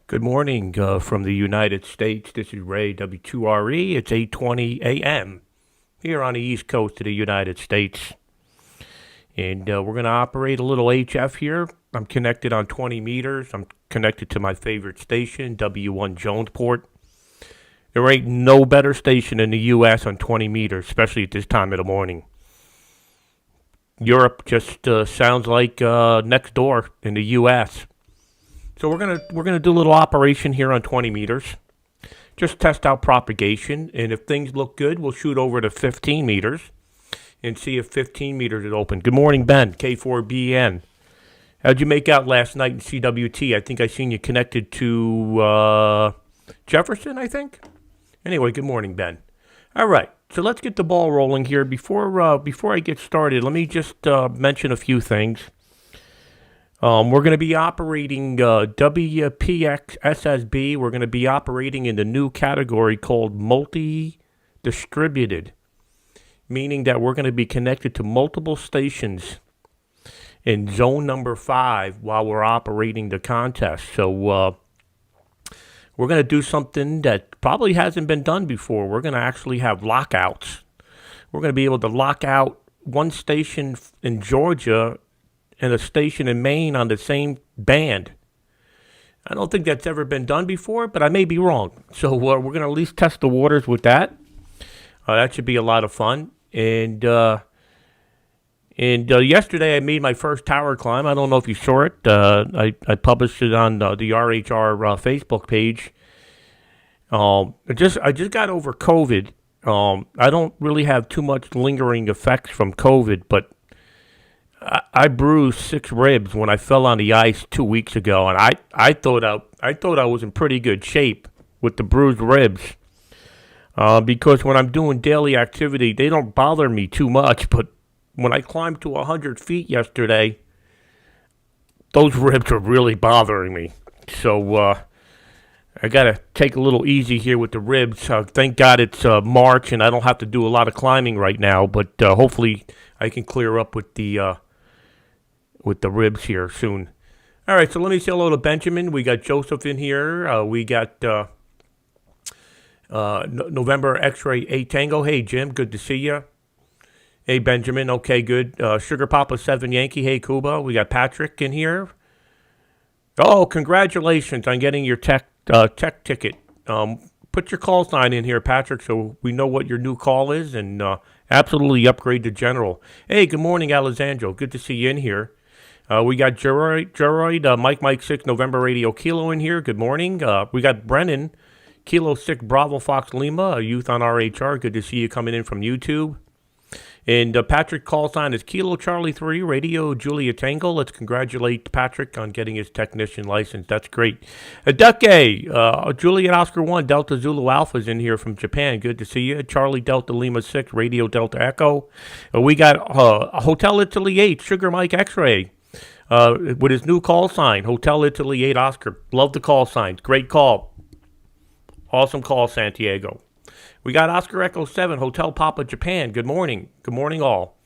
Good morning from the United States. This is Ray W2RE. It's 8:20 a.m. here on the East Coast of the United States. And we're going to operate a little HF here. I'm connected on 20 meters. I'm connected to my favorite station, W1 Jonesport. There ain't no better station in the U.S. on 20 meters, especially at this time of the morning. Europe just sounds like next door in the U.S., so we're gonna do a little operation here on 20 meters. Just test out propagation, and if things look good, we'll shoot over to 15 meters and see if 15 meters is open. Good morning, Ben, K4BN. How'd you make out last night in CWT? I think I seen you connected to Jefferson, I think. Anyway, good morning, Ben. All right, so let's get the ball rolling here. Before I get started, let me just mention a few things. We're going to be operating WPX SSB. We're going to be operating in the new category called multi-distributed, meaning that we're going to be connected to multiple stations in zone number 5 while we're operating the contest. So we're going to do something that probably hasn't been done before. We're going to actually have lockouts. We're going to be able to lock out one station in Georgia and a station in Maine on the same band. I don't think that's ever been done before, but I may be wrong. So we're going to at least test the waters with that. That should be a lot of fun. And yesterday I made my first tower climb. I don't know if you saw it. I published it on the RHR Facebook page. I just got over COVID. I don't really have too much lingering effects from COVID, but I bruised 6 ribs when I fell on the ice 2 weeks ago, and I thought I was in pretty good shape with the bruised ribs, because when I'm doing daily activity, they don't bother me too much. But when I climbed to 100 feet yesterday, those ribs are really bothering me. So I gotta take a little easy here with the ribs. Thank God it's March, and I don't have to do a lot of climbing right now. But hopefully I can clear up with the ribs here soon. All right, so let me say hello to Benjamin. We got Joseph in here. We got November X-Ray 8 Tango. Hey, Jim, good to see you. Hey, Benjamin. Okay, good. Sugar Papa 7 Yankee. Hey, Cuba. We got Patrick in here. Oh, congratulations on getting your tech ticket. Put your call sign in here, Patrick, so we know what your new call is, and absolutely upgrade to general. Hey, good morning, Alessandro. Good to see you in here. We got Geroid, Mike 6 November Radio Kilo in here. Good morning. We got Brennan, Kilo 6 Bravo Fox Lima, a youth on RHR. Good to see you coming in from YouTube. And Patrick call sign is Kilo Charlie 3 Radio Julia Tango. Let's congratulate Patrick on getting his technician license. That's great. Duque, Juliet Oscar 1 Delta Zulu Alpha is in here from Japan. Good to see you. Charlie Delta Lima 6 Radio Delta Echo. We got Hotel Italy 8 Sugar Mike X-Ray with his new call sign. Hotel Italy 8 Oscar. Love the call signs. Great call. Awesome call, Santiago. We got Oscar Echo 7, Hotel Papa Japan. Good morning. Good morning, all.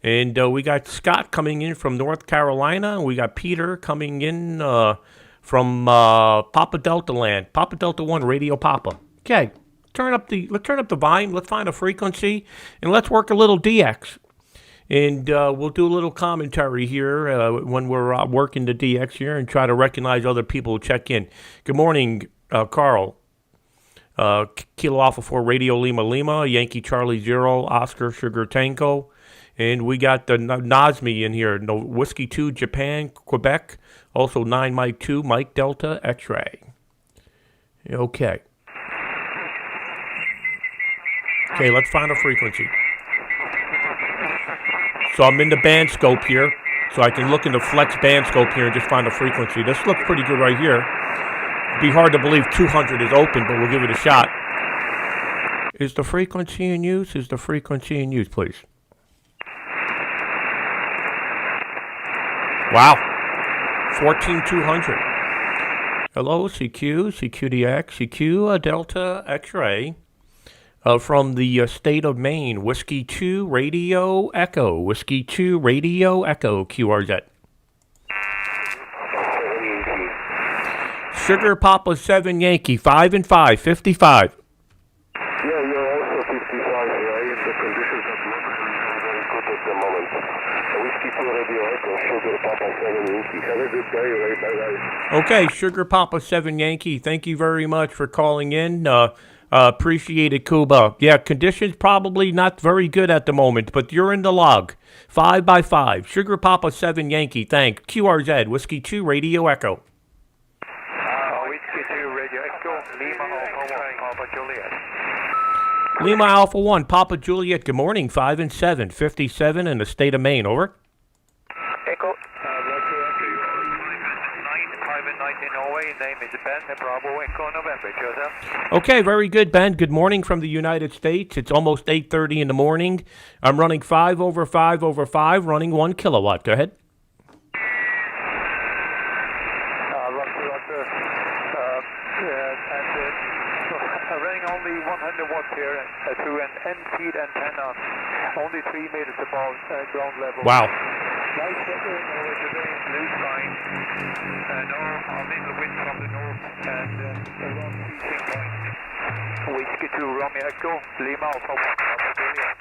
And we got Scott coming in from North Carolina. We got Peter coming in from Papa Delta Land. Papa Delta 1, Radio Papa. Okay, let's turn up the volume. Let's find a frequency, and let's work a little DX. And we'll do a little commentary here when we're working the DX here and try to recognize other people who check in. Good morning, Carl. Kilo Alpha 4 Radio Lima, Yankee Charlie 0, Oscar Sugar Tango. And we got the Nazmi in here, Whiskey 2, Japan, Quebec. Also 9 Mike 2, Mike Delta, X-Ray. Okay. Okay, let's find a frequency. So I'm in the band scope here, so I can look in the flex band scope here and just find a frequency. This looks pretty good right here. Be hard to believe 200 is open, but we'll give it a shot. Is the frequency in use? Is the frequency in use, please? Wow. 14200. Hello, CQ, CQDX, CQ Delta X-Ray. From the state of Maine, Whiskey 2 Radio Echo. Whiskey 2 Radio Echo, QRZ. Sugar Papa 7 Yankee, 5 and 5, 55. Yeah, you're also 55, right? The conditions are very good at the moment. Whiskey 2 Radio Echo, Sugar Papa 7 Yankee. Have a good day, right? Bye-bye. Okay, Sugar Papa 7 Yankee, thank you very much for calling in. Appreciate it, Cuba. Yeah, conditions probably not very good at the moment, but you're in the log. 5 by 5. Sugar Papa 7 Yankee, thank. QRZ, Whiskey 2 Radio Echo. Whiskey 2 Radio Echo, Lima Alpha 1, Papa Juliet. Lima Alpha 1, Papa Juliet, good morning. 5 and 7, 57 in the state of Maine, over. Echo. 5 and 9 in Norway, name is Ben, Bravo Echo November, Joseph. Okay, very good, Ben. Good morning from the United States. It's almost 8:30 in the morning. I'm running 5 over 5 over 5, running 1 kilowatt. Go ahead. Roger. And running only 100 watts here through an end-feed antenna, only 3 meters above ground level. Wow. Nice weather over today, blue sky, no middle wind from the north, and around freezing point. Whiskey 2 Romeo Echo, Lima Alpha 1, Papa Juliet.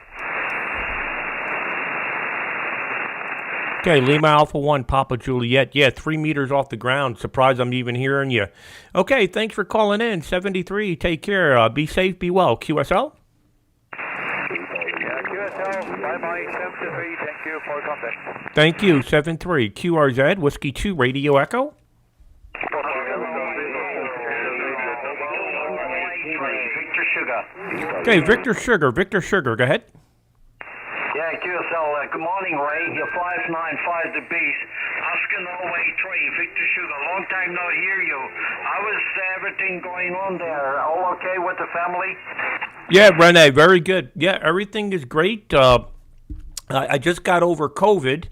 Okay, Lima Alpha 1, Papa Juliet. Yeah, 3 meters off the ground. Surprised I'm even hearing you. Okay, thanks for calling in. 73, take care. Be safe, be well. QSL? Yeah, QSL, bye-bye, 73, thank you for contact. Thank you, 73. QRZ, Whiskey 2 Radio Echo. Victor Sugar. Okay, Victor Sugar, go ahead. Yeah, QSL, good morning, Ray. You're 595 the beast. Oscar Norway 3, Victor Sugar. Long time no hear you. How is everything going on there? All okay with the family? Yeah, Rene, very good. Yeah, everything is great. I just got over COVID.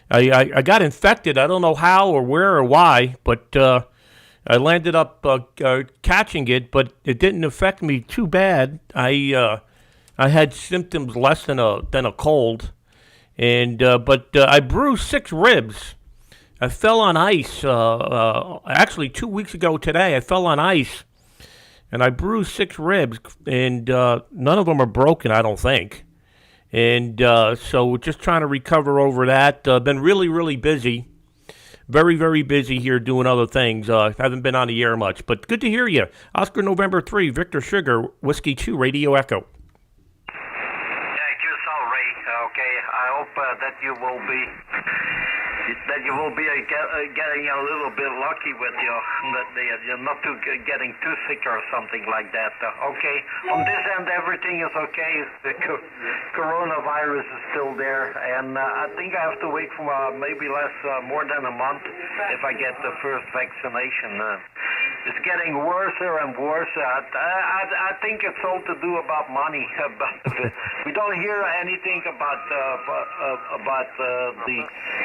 I got infected. I don't know how or where or why, but I landed up catching it, but it didn't affect me too bad. I had symptoms less than a cold, and but I bruised 6 ribs. I fell on ice. Actually, 2 weeks ago today, I fell on ice, and I bruised 6 ribs, and none of them are broken, I don't think. And so we're just trying to recover over that. Been really, really busy. Very, very busy here doing other things. Haven't been on the air much, but good to hear you. Oscar November 3, Victor Sugar, Whiskey 2, Radio Echo. Okay, I hope that you will be getting a little bit lucky with you, that you're not getting too sick or something like that. Okay, on this end everything is okay. The coronavirus is still there, and I think I have to wait for maybe more than a month if I get the first vaccination. It's getting worse and worse. I think it's all to do about money, but we don't hear anything about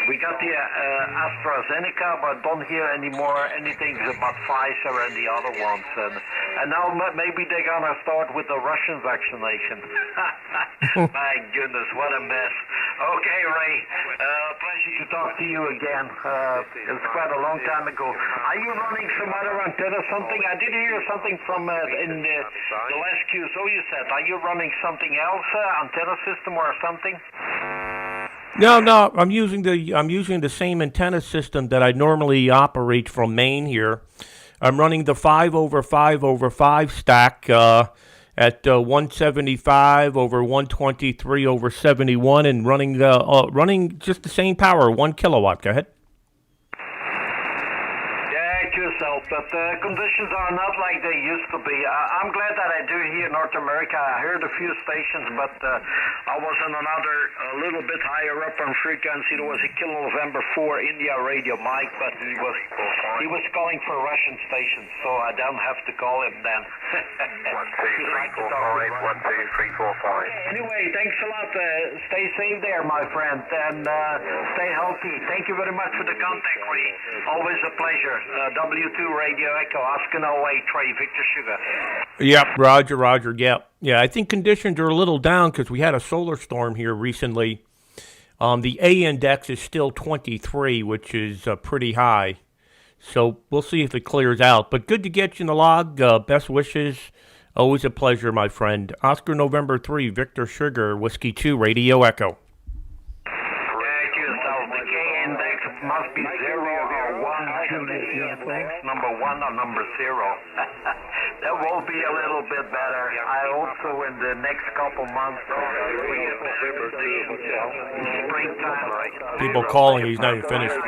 we got the AstraZeneca, but don't hear anymore anything about Pfizer and the other ones. And now maybe they're gonna start with the Russian vaccination. My goodness, what a mess. Okay, Ray, pleasure to talk to you again. It's quite a long time ago. Are you running some other antenna, something? I did hear something from in the last QSO you said. Are you running something else, antenna system or something? No, I'm using the same antenna system that I normally operate from Maine here. I'm running the 5 over 5 over 5 stack at 175 over 123 over 71, and running just the same power, 1 kilowatt. Go ahead. Yourself, but conditions are not like they used to be. I'm glad that I do here in North America. I heard a few stations, but I was on another a little bit higher up on frequency. There was a Kilo November 4 India radio Mike, but he was calling for Russian stations, so I don't have to call him then. 1, 2, 3, 4, 5. 1, 2, 3, 4, 5. Anyway, thanks a lot. Stay safe there, my friend, and stay healthy. Thank you very much for the contact, Ray. Always a pleasure. W2 Radio Echo, Oscar Norway 3, Victor Sugar. Yep, Roger, yep. Yeah, I think conditions are a little down because we had a solar storm here recently. The A index is still 23, which is pretty high. So we'll see if it clears out. But good to get you in the log. Best wishes. Always a pleasure, my friend. Oscar November 3, Victor Sugar, Whiskey 2, Radio Echo. Thank you, South. The K-index must be 0 or 1. K-index number 1 or number 0. That will be a little bit better. I also in the next couple months springtime. People calling, he's not even finished. 3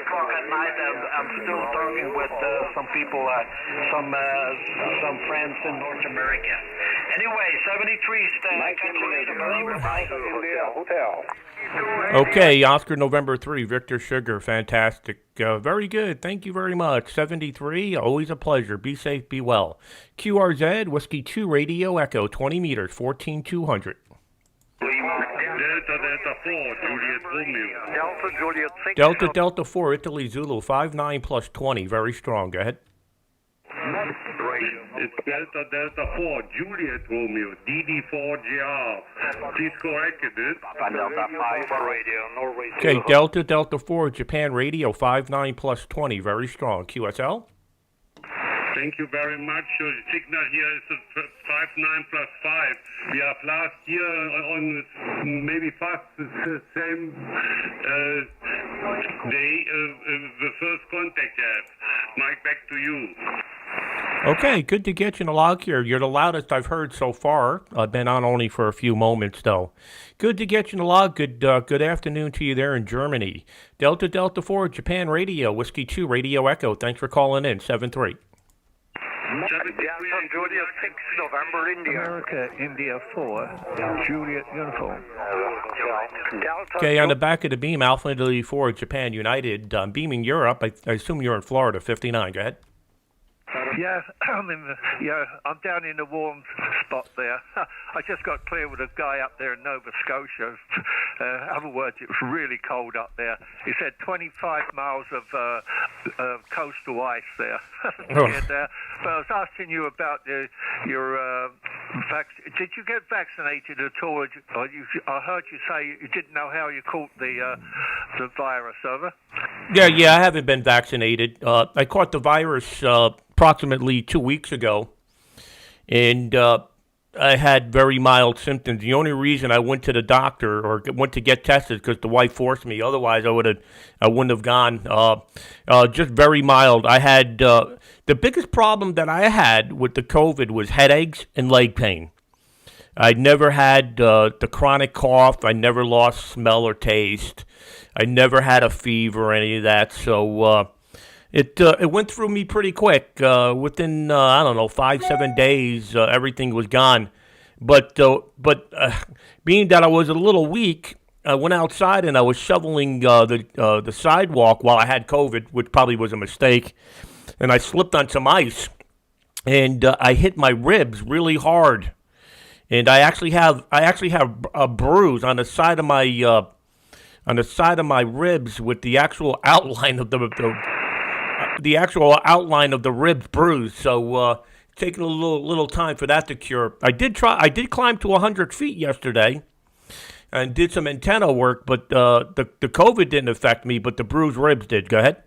o'clock at night, and I'm still talking with some people, some friends in North America. Anyway, 73 catch you later. Hotel. Okay, Oscar November 3, Victor Sugar, fantastic. Very good. Thank you very much. 73, always a pleasure. Be safe, be well. QRZ, Whiskey 2, Radio Echo, 20 meters, 14,200. Delta 4, Juliet Romeo. Delta Juliet 6. Delta Delta 4, Italy Zulu, 59 plus 20. Very strong. Go ahead. It's Delta 4, Juliet Romeo, DD4GR. Please correct it. Delta 5 for radio, Norway. Okay, Delta Delta 4, Japan Radio, 59 plus 20. Very strong. QSL? Thank you very much. Your signal here is 59 plus 5. We have last year on maybe fast the same day the first contact had. Mike, back to you. Okay, good to get you in the log here. You're the loudest I've heard so far. I've been on only for a few moments, though. Good to get you in the log. Good afternoon to you there in Germany. Delta Delta 4, Japan Radio, Whiskey 2, Radio Echo. Thanks for calling in, 7-3. Delta Juliet 6, November India. America, India 4, Juliet Uniform. Delta Okay, on the back of the beam, Alpha Italy 4, Japan United. Beaming Europe. I assume you're in Florida, 59. Go ahead. Yeah, I'm down in the warm spot there. I just got clear with a guy up there in Nova Scotia. Other words, it was really cold up there. He said 25 miles of coastal ice there. But I was asking you about your did you get vaccinated at all? I heard you say you didn't know how you caught the virus, over? Yeah, I haven't been vaccinated. I caught the virus approximately 2 weeks ago, and I had very mild symptoms. The only reason I went to the doctor or went to get tested because the wife forced me. Otherwise, I wouldn't have gone. Just very mild. I had the biggest problem that I had with the COVID was headaches and leg pain. I never had the chronic cough. I never lost smell or taste. I never had a fever or any of that. So it went through me pretty quick. Within 5-7 days, everything was gone. But being that I was a little weak, I went outside and I was shoveling the sidewalk while I had COVID, which probably was a mistake. And I slipped on some ice, and I hit my ribs really hard. And I actually have a bruise on the side of my ribs with the actual outline of the actual outline of the ribs bruise. So taking a little time for that to cure. I did climb to 100 feet yesterday and did some antenna work, but the COVID didn't affect me, but the bruised ribs did. Go ahead.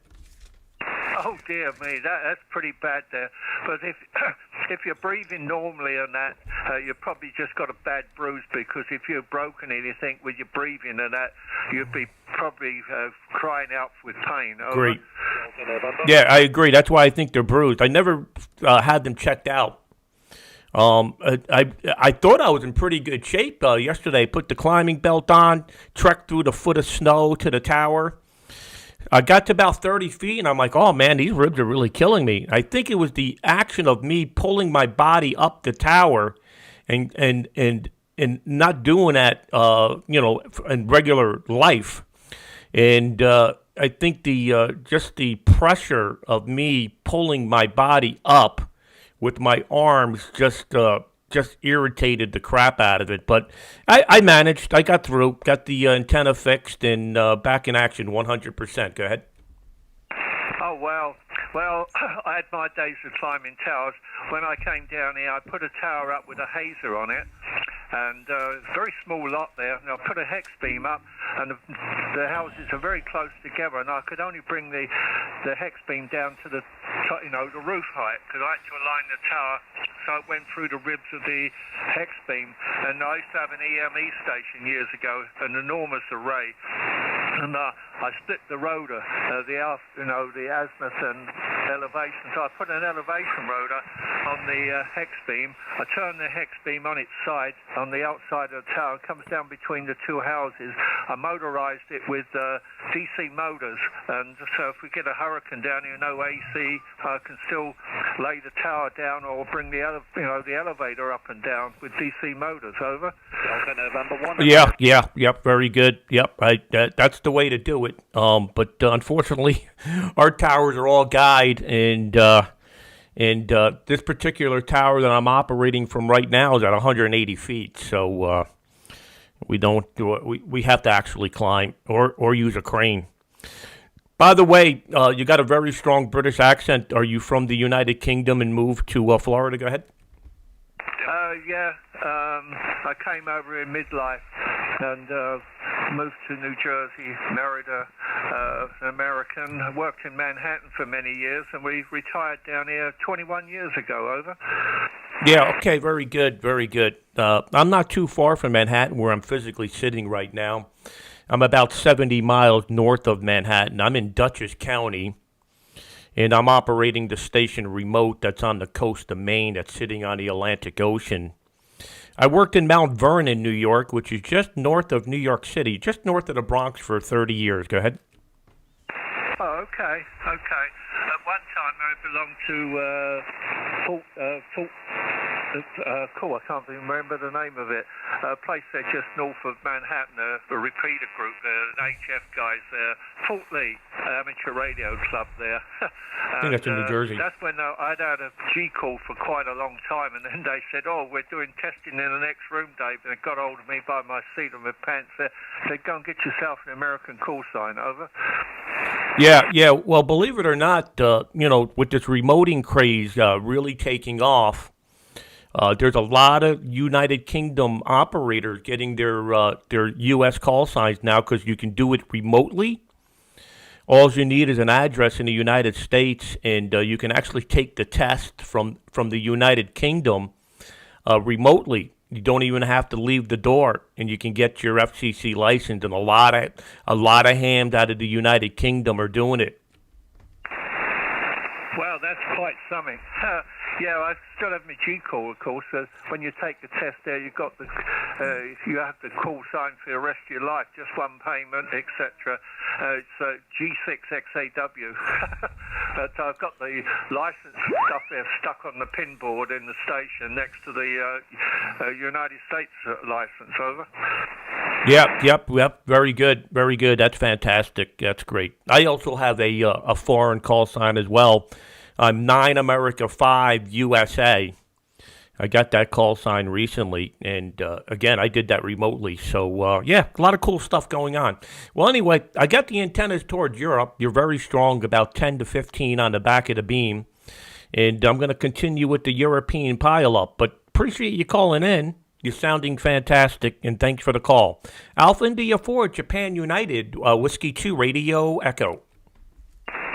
Oh dear me, that's pretty bad there. But if you're breathing normally on that, you've probably just got a bad bruise, because if you've broken anything with your breathing and that, you'd be probably crying out with pain. Great. Yeah, I agree. That's why I think they're bruised. I never had them checked out. I thought I was in pretty good shape yesterday. Put the climbing belt on, trekked through the foot of snow to the tower. I got to about 30 feet, and I'm like, oh, man, these ribs are really killing me. I think it was the action of me pulling my body up the tower and not doing that, in regular life. And I think just the pressure of me pulling my body up with my arms just irritated the crap out of it. But I managed. I got through. Got the antenna fixed and back in action 100%. Go ahead. Oh, well, I had my days of climbing towers. When I came down here, I put a tower up with a hazer on it, and very small lot there. And I put a hex beam up, and the houses are very close together, and I could only bring the hex beam down to the the roof height, because I had to align the tower so it went through the ribs of the hex beam. And I used to have an EME station years ago, an enormous array, and I split the rotor, the azimuth and elevation. So I put an elevation rotor on the hex beam. I turn the hex beam on its side, on the outside of the tower. It comes down between the two houses. I motorized it with DC motors, and so if we get a hurricane down here, no AC, I can still lay the tower down or bring the elevator up and down with DC motors. Over. Delta November 1. Yep, very good. Yep, that's the way to do it. But unfortunately, our towers are all guide, and this particular tower that I'm operating from right now is at 180 feet. So we don't do it. We have to actually climb or use a crane. By the way, you got a very strong British accent. Are you from the United Kingdom and moved to Florida? Go ahead. Yeah, I came over in midlife and moved to New Jersey, married an American. I worked in Manhattan for many years, and we retired down here 21 years ago. Over. Yeah, okay, very good, very good. I'm not too far from Manhattan, where I'm physically sitting right now. I'm about 70 miles north of Manhattan. I'm in Dutchess County, and I'm operating the station remote that's on the coast of Maine that's sitting on the Atlantic Ocean. I worked in Mount Vernon, New York, which is just north of New York City, just north of the Bronx for 30 years. Go ahead. Oh, okay. At one time, I belonged to I can't even remember the name of it. A place there just north of Manhattan, a repeater group, an HF guys there. Fort Lee, amateur radio club there. I think that's in New Jersey. That's when I'd had a G call for quite a long time, and then they said, we're doing testing in the next room, Dave. And they got hold of me by my seat and my pants there. Said, go and get yourself an American call sign. Over. Yeah. Well, believe it or not, with this remoting craze really taking off, there's a lot of United Kingdom operators getting their U.S. call signs now because you can do it remotely. All you need is an address in the United States, and you can actually take the test from the United Kingdom remotely. You don't even have to leave the door, and you can get your FCC license. And a lot of hams out of the United Kingdom are doing it. Well, that's quite something. Yeah, I still have my G call, of course. When you take the test there, you have the call sign for the rest of your life, just one payment, etc. It's G6XAW. But I've got the license stuff there stuck on the pin board in the station next to the United States license. Over. Yep. Very good. That's fantastic. That's great. I also have a foreign call sign as well. I'm 9 America 5 USA. I got that call sign recently, and again, I did that remotely. So, a lot of cool stuff going on. Well, anyway, I got the antennas towards Europe. You're very strong, about 10 to 15 on the back of the beam. And I'm going to continue with the European pile-up, but appreciate you calling in. You're sounding fantastic, and thanks for the call. Alpha India 4, Japan United, Whiskey 2, Radio Echo.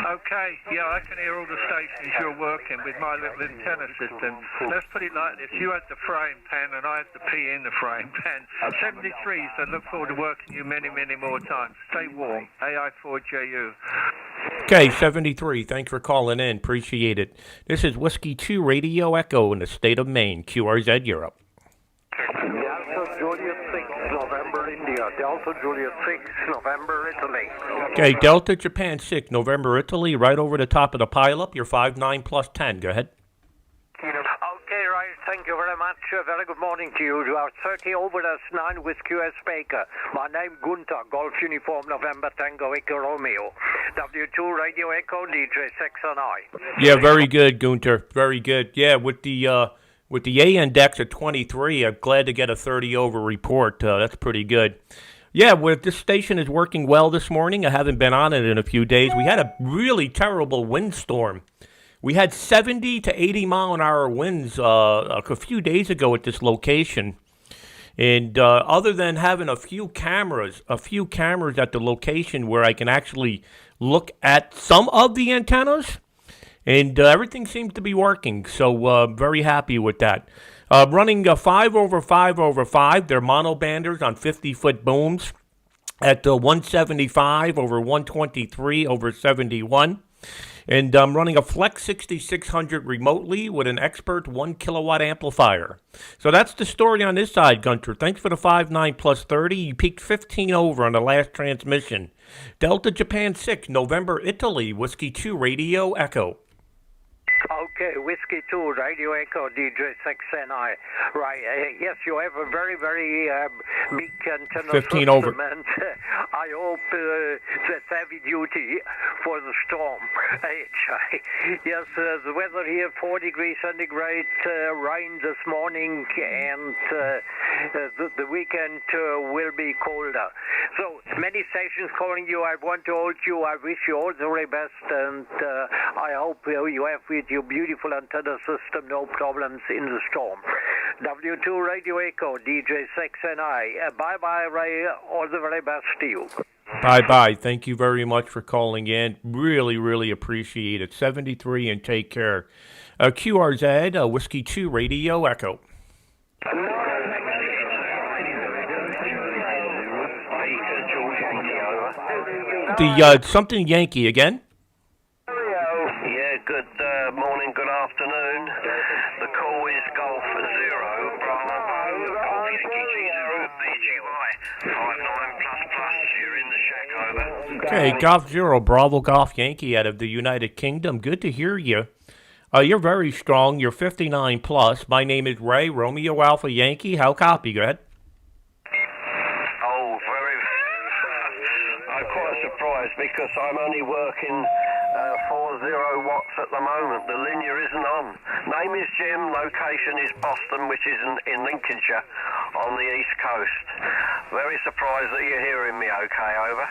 Okay, yeah, I can hear all the stations you're working with my little antenna system. Let's put it like this. You had the frying pan and I had the pea in the frying pan. 73s, I look forward to working you many, many more times. Stay warm. AI4JU. Okay, 73. Thanks for calling in. Appreciate it. This is Whiskey 2 Radio Echo in the state of Maine, QRZ Europe. Delta Juliet 6, November India. Delta Juliet 6, November Italy. Okay, Delta Japan 6, November Italy, right over the top of the pile-up. You're 5-9 plus 10. Go ahead. Okay, right. Thank you very much. Very good morning to you. You are 30 over as 9 with QS Baker. My name Gunther, Golf Uniform November Tango Echo Romeo. W2 Radio Echo, DJ Saxon I. Yeah, very good, Gunter. Very good. Yeah, with the A index at 23, I'm glad to get a 30 over report. That's pretty good. Yeah, this station is working well this morning. I haven't been on it in a few days. We had a really terrible windstorm. We had 70 to 80 mile an hour winds a few days ago at this location. And other than having a few cameras at the location where I can actually look at some of the antennas, and everything seems to be working. So very happy with that. Running 5/5/5. They're monobanders on 50-foot booms at 175 over 123 over 71. And I'm running a Flex 6600 remotely with an Expert 1 kilowatt amplifier. So that's the story on this side, Gunter. Thanks for the 5.9 plus 30. You peaked 15 over on the last transmission. Delta Japan 6, November Italy, Whiskey 2, Radio Echo. Okay, Whiskey 2, Radio Echo, DJ 6NI. Right, yes, you have a very, very big antenna 15 over. And I hope that's heavy duty for the storm. Yes, the weather here, 4 degrees centigrade, rain this morning, and the weekend will be colder. So, many stations calling you. I want to hold you. I wish you all the very best, and I hope you have with your beautiful antenna system no problems in the storm. W2 Radio Echo, DJ 6NI. Bye-bye, Ray. All the very best to you. Bye-bye. Thank you very much for calling in. Really, really appreciate it. 73 and take care. QRZ, Whiskey 2, Radio Echo. The something Yankee again? Yeah, good morning, good afternoon. The call is Golf 0, Bravo, Golf Yankee 0, BGY, 59 plus here in the shack, over. Okay, Golf 0, Bravo Golf Yankee out of the United Kingdom. Good to hear you. You're very strong. You're 59 plus. My name is Ray, Romeo Alpha Yankee. How copy? Go ahead. Oh, very. I'm quite surprised because I'm only working 40 watts at the moment. The linear isn't on. Name is Jim. Location is Boston, which is in Lincolnshire on the East Coast. Very surprised that you're hearing me okay, over.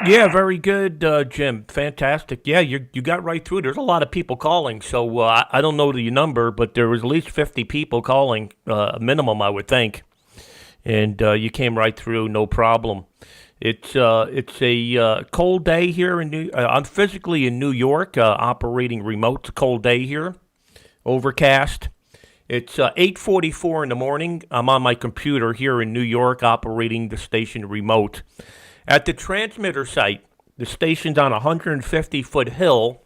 Yeah, very good, Jim. Fantastic. Yeah, you got right through. There's a lot of people calling, so I don't know the number, but there was at least 50 people calling, minimum, I would think. And you came right through, no problem. It's a cold day here in I'm physically in New York, operating remote. It's a cold day here, overcast. It's 8:44 in the morning. I'm on my computer here in New York, operating the station remote. At the transmitter site, the station's on a 150-foot hill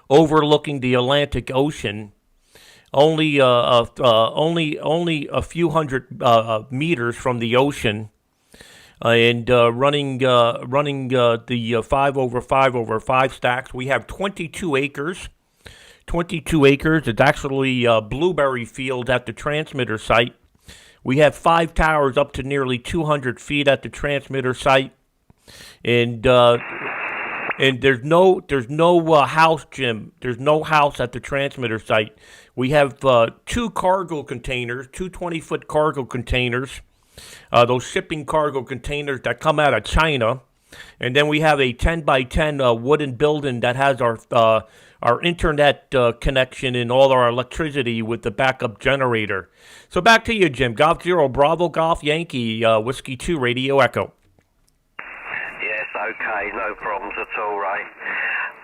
overlooking the Atlantic Ocean. Only a few hundred meters from the ocean. And running the 5/5/5 stacks. We have 22 acres. 22 acres. It's actually a blueberry field at the transmitter site. We have 5 towers up to nearly 200 feet at the transmitter site. And there's no house, Jim. There's no house at the transmitter site. We have 2 cargo containers, 2 20-foot cargo containers. Those shipping cargo containers that come out of China. And then we have a 10x10 wooden building that has our internet connection and all our electricity with the backup generator. So back to you, Jim. Golf 0, Bravo Golf Yankee, Whiskey 2, Radio Echo. Yes, okay, no problems at all, Ray.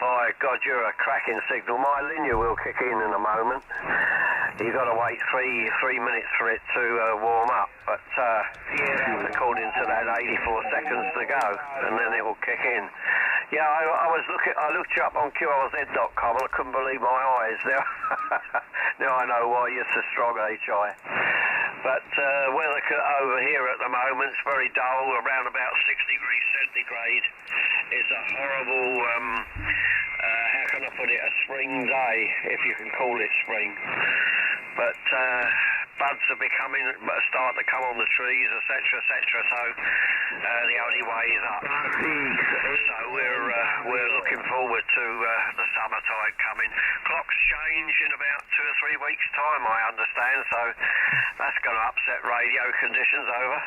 By God, you're a cracking signal. My linear will kick in a moment. You've got to wait three minutes for it to warm up, but according to that, 84 seconds to go, and then it will kick in. Yeah, I looked you up on QRZ.com and I couldn't believe my eyes. Now I know why you're so strong, HI. But weather over here at the moment is very dull, around about 6 degrees centigrade. It's a horrible, how can I put it, a spring day, if you can call it spring. But buds are starting to come on the trees, etc., so the only way is up. So we're looking forward to the summertime coming. Clocks change in about 2 or 3 weeks' time, I understand, so that's going to upset radio conditions, over.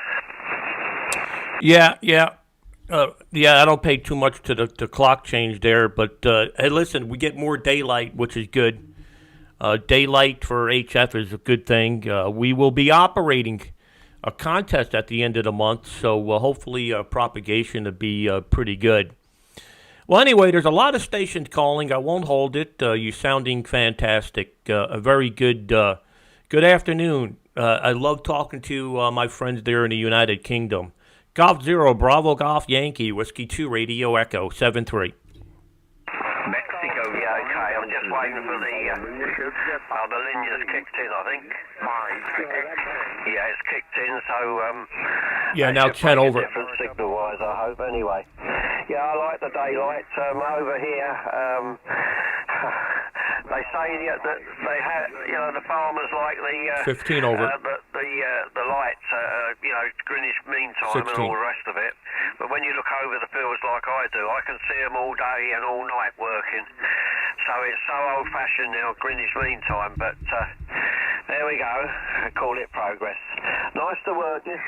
I don't pay too much to the clock change there, but hey, listen, we get more daylight, which is good. Daylight for HF is a good thing. We will be operating a contest at the end of the month, so hopefully propagation will be pretty good. Well, anyway, there's a lot of stations calling. I won't hold it. You're sounding fantastic. A very good afternoon. I love talking to my friends there in the United Kingdom. Golf Zero, Bravo Golf Yankee, Whiskey 2, Radio Echo, 7-3. Mexico, yeah, okay. I'm just waiting for the linear's kicked in, I think. Yeah, it's kicked in, so Yeah, now 10 over. Different signal-wise, I hope. Anyway, yeah, I like the daylight over here. They say that they have, the farmers like the 15 over. The lights, Greenwich Mean Time 16. and all the rest of it. But when you look over the fields like I do, I can see them all day and all night working. So it's so old-fashioned now, Greenwich Mean Time. But there we go. I call it progress. Nice to work you.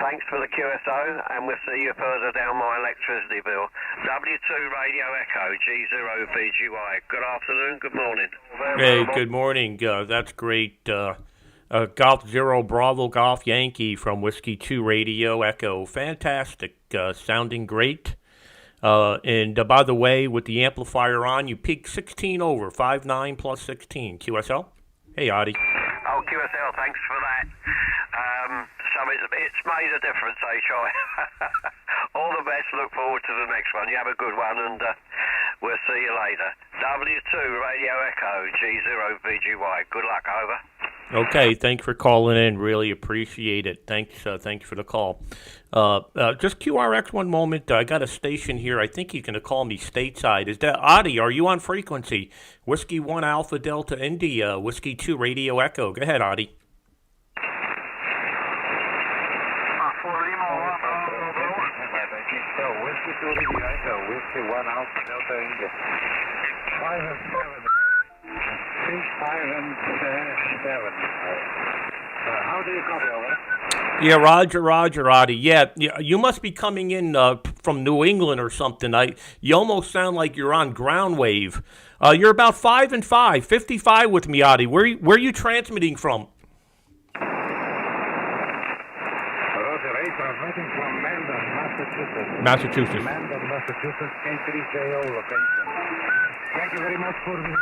Thanks for the QSO, and we'll see you further down my electricity bill. W2 Radio Echo, G0VGY. Good afternoon, good morning. Hey, good morning. That's great. Golf Zero, Bravo Golf Yankee from Whiskey 2 Radio Echo. Fantastic. Sounding great. And by the way, with the amplifier on, you peaked 16 over, 5.9 plus 16. QSL? Hey, Adi. Oh, QSL, thanks for that. So it's made a difference, Shai? All the best. Look forward to the next one. You have a good one, and we'll see you later. W2 Radio Echo, G0VGY. Good luck, over. Okay, thanks for calling in. Really appreciate it. Thanks for the call. Just QRX one moment. I got a station here. I think you're going to call me stateside. Is that Adi? Are you on frequency? Whiskey 1 Alpha Delta India, Whiskey 2 Radio Echo. Go ahead, Adi. Whiskey 2 Radio Echo, Whiskey 1 Alpha Delta India. 5 and 7. 6, 5 and 7. How do you copy, over? Yeah, Roger, Adi. Yeah, you must be coming in from New England or something. You almost sound like you're on ground wave. You're about 5 and 5, 55 with me, Adi. Where are you transmitting from? Roger, transmitting from Mendon, Massachusetts. Massachusetts. Mendon, Massachusetts, K3JO location. Thank you very much for the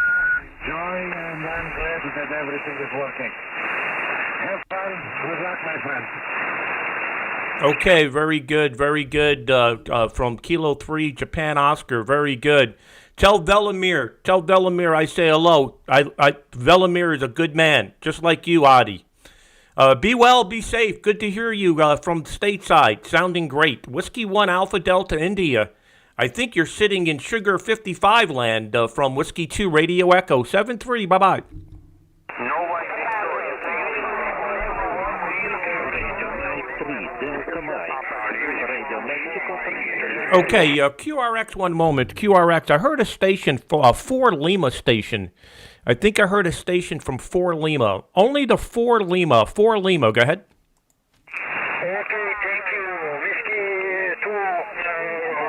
joy, and I'm glad that everything is working. Have fun. Good luck, my friend. Okay, very good. From Kilo 3, Japan Oscar, very good. Tell Velimir I say hello. Velimir is a good man, just like you, Adi. Be well, be safe. Good to hear you from stateside. Sounding great. Whiskey 1 Alpha Delta India. I think you're sitting in Sugar 55 land from Whiskey 2 Radio Echo. 7-3. Bye-bye. No way. Okay, QRX one moment. QRX, I heard a station, 4 Lima station. I think I heard a station from 4 Lima. Only the 4 Lima. 4 Lima, go ahead. Okay, thank you. Whiskey 2,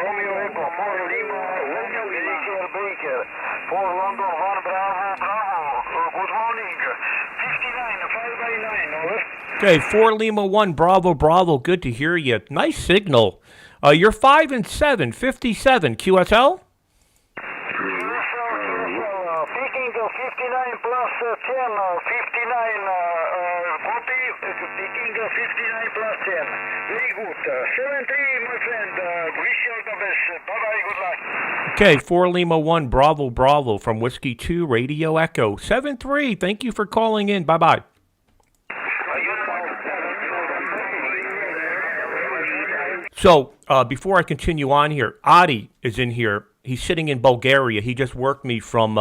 Romeo Echo, 4 Lima, William Ezekiel Baker, 4 London, 1 Bravo, Bravo. Good morning. 59, 5 by 9, over. Okay, 4 Lima 1, Bravo. Good to hear you. Nice signal. You're 5 and 7, 57. QSL? Picking 59 plus 10, 59, picking 59 plus 10. Very good. 7-3, my friend. Wish you all the best. Bye-bye, good luck. Okay, 4 Lima 1, Bravo from Whiskey 2 Radio Echo. 7-3, thank you for calling in. Bye-bye. So, before I continue on here, Adi is in here. He's sitting in Bulgaria. He just worked me from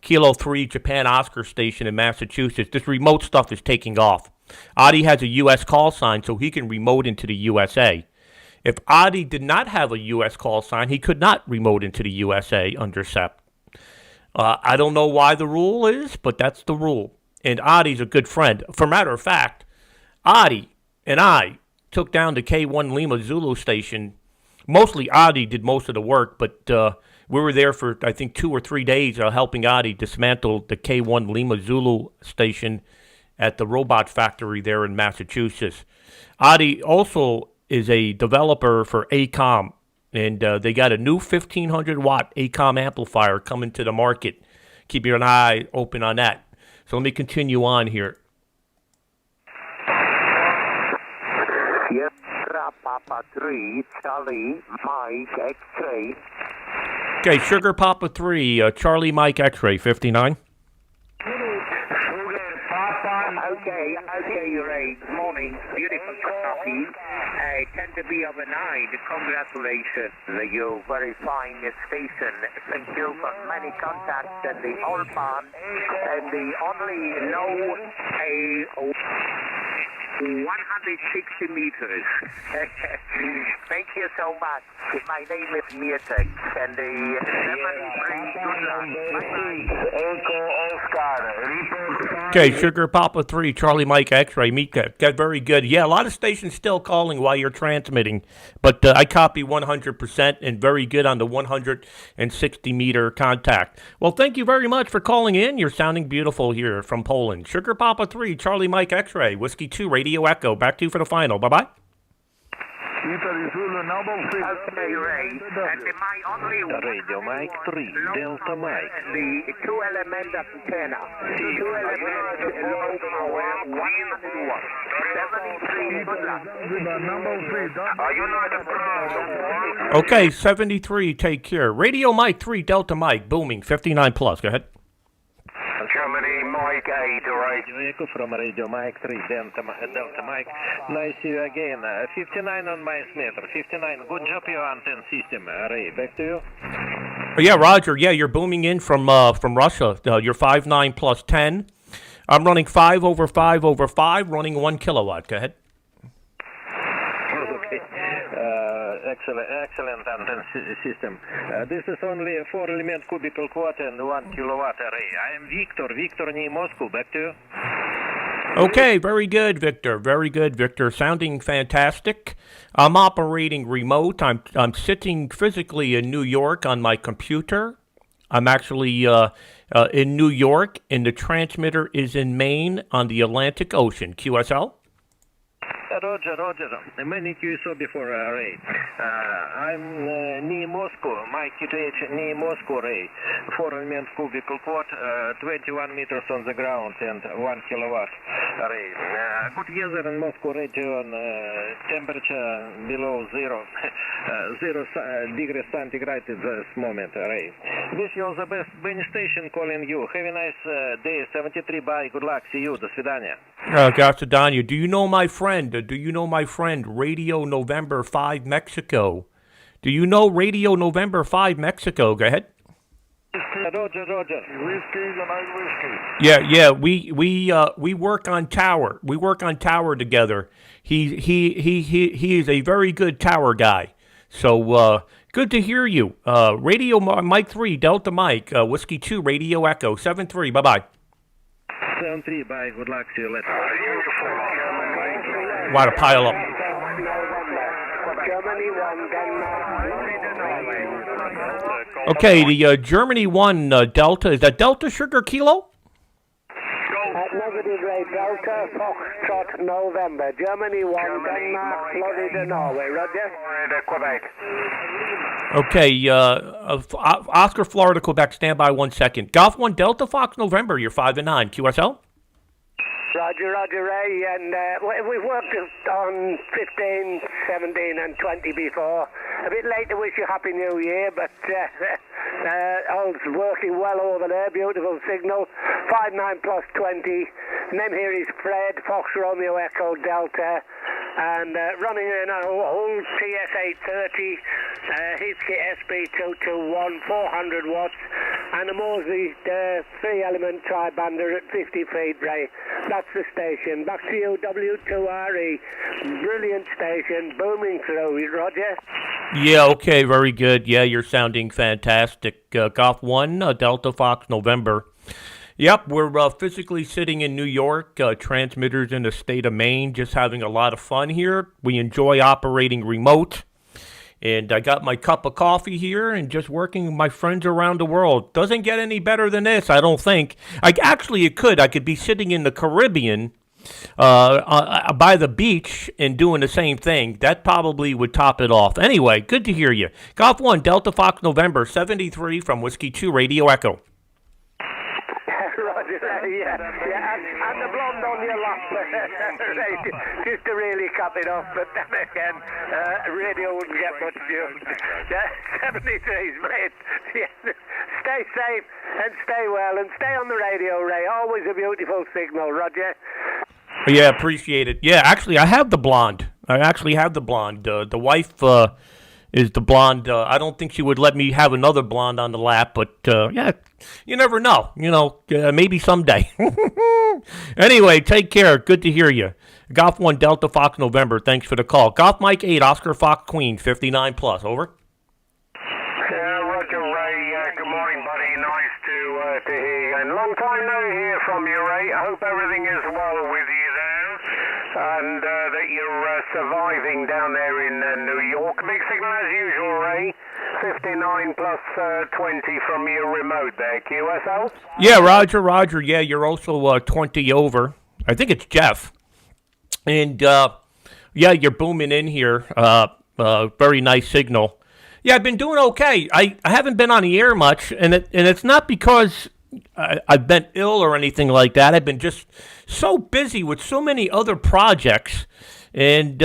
Kilo 3 Japan Oscar station in Massachusetts. This remote stuff is taking off. Adi has a U.S. call sign, so he can remote into the USA. If Adi did not have a U.S. call sign, he could not remote into the USA under SEP. I don't know why the rule is, but that's the rule. And Adi's a good friend. For matter of fact, Adi and I took down the K1 Lima Zulu station. Mostly Adi did most of the work, but we were there for, I think, 2 or 3 days helping Adi dismantle the K1 Lima Zulu station at the robot factory there in Massachusetts. Adi also is a developer for ACOM, and they got a new 1500 watt ACOM amplifier coming to the market. Keep your eye open on that. So let me continue on here. Sierra Papa 3, Charlie, Mike, X-ray. Okay, Sugar Papa 3, Charlie Mike X-ray 59. Okay, Ray. Morning. Beautiful coffee. Tend to be of a 9. Congratulations. You very fine station. Thank you for many contacts and the all pan and the only low 160 meters. Thank you so much. My name is Mietek and the 73 Okay, Sugar Papa 3, Charlie Mike X-ray, meet that. Got very good. Yeah, a lot of stations still calling while you're transmitting, but I copy 100% and very good on the 160 meter contact. Well, thank you very much for calling in. You're sounding beautiful here from Poland. Sugar Papa 3, Charlie Mike X-ray, Whiskey 2, Radio Echo. Back to you for the final. Bye-bye. Okay, Ray. And my only Radio Mike 3, Delta Mike. The 2-element antenna. 2-element low power, 100 watts. 73 good luck. Okay, 73, take care. Radio Mike 3, Delta Mike, booming, 59 plus. Go ahead. Germany, Mike 8, Radio Echo from Radio Mike 3, Delta Mike. Nice to see you again. 59 on my meter. 59. Good job, your antenna system. Ray, back to you. Oh, yeah, Roger. Yeah, you're booming in from Russia. You're 5.9 plus 10. I'm running 5 over 5 over 5, running 1 kilowatt. Go ahead. Okay. Excellent antenna system. This is only a 4-element cubical quad and 1 kilowatt array. I am Victor near Moscow. Back to you. Okay, very good, Victor. Very good, Victor. Sounding fantastic. I'm operating remote. I'm sitting physically in New York on my computer. I'm actually in New York, and the transmitter is in Maine on the Atlantic Ocean. QSL? Roger. Many you saw before, Ray. I'm near Moscow. My QTH near Moscow, Ray. 4-element cubical quad, 21 meters on the ground and 1 kilowatt, Ray. Good weather in Moscow region, temperature below 0 degrees centigrade at this moment, Ray. Wish you the best. Benny Station calling you. Have a nice day. 73, bye. Good luck. See you. До свидания. Gastadania, do you know my friend? Do you know my friend, Radio November 5 Mexico? Do you know Radio November 5 Mexico? Go ahead. Roger. Whiskey, the night whiskey. Yeah. We work on tower. We work on tower together. He is a very good tower guy. So good to hear you. Radio Mike 3 Delta Mike Whiskey 2 Radio Echo 73. Bye. 73, bye. Good luck. See you later. What a pile up. Okay, the Germany 1 Delta. Is that Delta Sugar Kilo? Negative Ray Delta, Foxtrot, November. Germany 1, Denmark, Florida, Norway. Roger. Quebec. Okay, Oscar, Florida, Quebec. Stand by 1 second. Golf 1 Delta Fox November. You're 5 and 9. QSL? Roger, Ray, and we've worked on 15, 17 and 20 before. A bit late to wish you Happy New Year, but all's working well over there. Beautiful signal. 59 plus 20. Name here is Fred, Fox Romeo Echo Delta, and running in a whole TS830, Hitsky SB221, 400 watts, and a Moseley 3-element tri-bander at 50 feet, Ray. That's the station. Back to you, W2RE. Brilliant station, booming through. Roger? Yeah, okay, very good. Yeah, you're sounding fantastic. Golf 1, Delta Fox November. Yep, we're physically sitting in New York, transmitters in the state of Maine, just having a lot of fun here. We enjoy operating remote. And I got my cup of coffee here and just working with my friends around the world. Doesn't get any better than this, I don't think. It could. I could be sitting in the Caribbean by the beach and doing the same thing. That probably would top it off. Anyway, good to hear you. Golf 1, Delta Fox November 73 from Whiskey 2 Radio Echo. Roger, yeah. And the blonde on your lap, just to really cut it off, but then again, radio wouldn't get much view. 73's mate. Yeah. Stay safe and stay well and stay on the radio, Ray. Always a beautiful signal, Roger. Yeah, appreciate it. Yeah, actually, I have the blonde. The wife is the blonde. I don't think she would let me have another blonde on the lap, but yeah, you never know. Maybe someday. Anyway, take care. Good to hear you. Golf 1 Delta Fox November. Thanks for the call. Golf Mike 8 Oscar Fox Queen 59 plus. Over. Roger, Ray. Good morning, buddy. Nice to hear you. And long time no hear from you, Ray. I hope everything is well with you there, and that you're surviving down there in New York. Big signal as usual, Ray. 59 plus 20 from your remote there, QSL. Yeah, Roger. Yeah, you're also 20 over. I think it's Jeff. And yeah, you're booming in here. Very nice signal. Yeah, I've been doing okay. I haven't been on the air much, and it's not because I've been ill or anything like that. I've been just so busy with so many other projects, and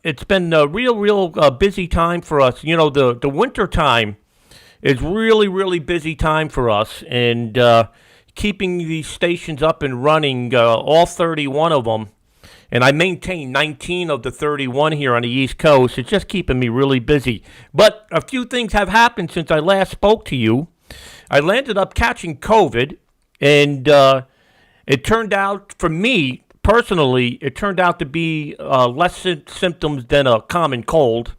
it's been a real busy time for us. The winter time is really busy time for us, and keeping these stations up and running, all 31 of them. And I maintain 19 of the 31 here on the East Coast. It's just keeping me really busy. But a few things have happened since I last spoke to you. I landed up catching COVID, and it turned out, for me personally, it turned out to be less symptoms than a common cold.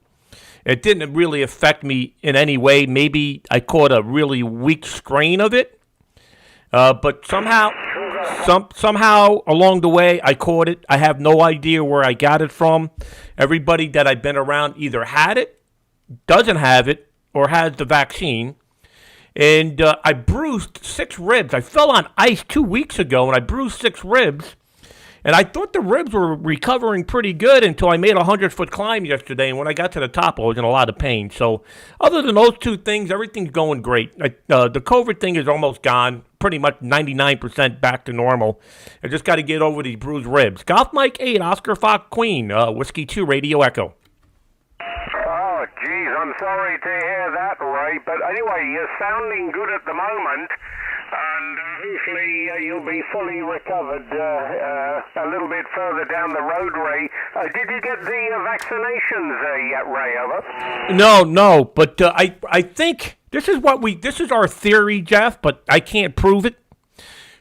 It didn't really affect me in any way. Maybe I caught a really weak strain of it. But somehow along the way, I caught it. I have no idea where I got it from. Everybody that I've been around either had it, doesn't have it, or has the vaccine. And I bruised 6 ribs. I fell on ice 2 weeks ago, and I bruised 6 ribs. And I thought the ribs were recovering pretty good until I made a 100-foot climb yesterday. And when I got to the top, I was in a lot of pain. So other than those 2 things, everything's going great. The COVID thing is almost gone, pretty much 99% back to normal. I just got to get over these bruised ribs. Golf Mike 8, Oscar Fox Queen, Whiskey 2, Radio Echo. Oh, geez, I'm sorry to hear that, Ray. But anyway, you're sounding good at the moment. And hopefully you'll be fully recovered a little bit further down the road, Ray. Did you get the vaccinations yet, Ray? Over? No. But I think this is our theory, Jeff. But I can't prove it.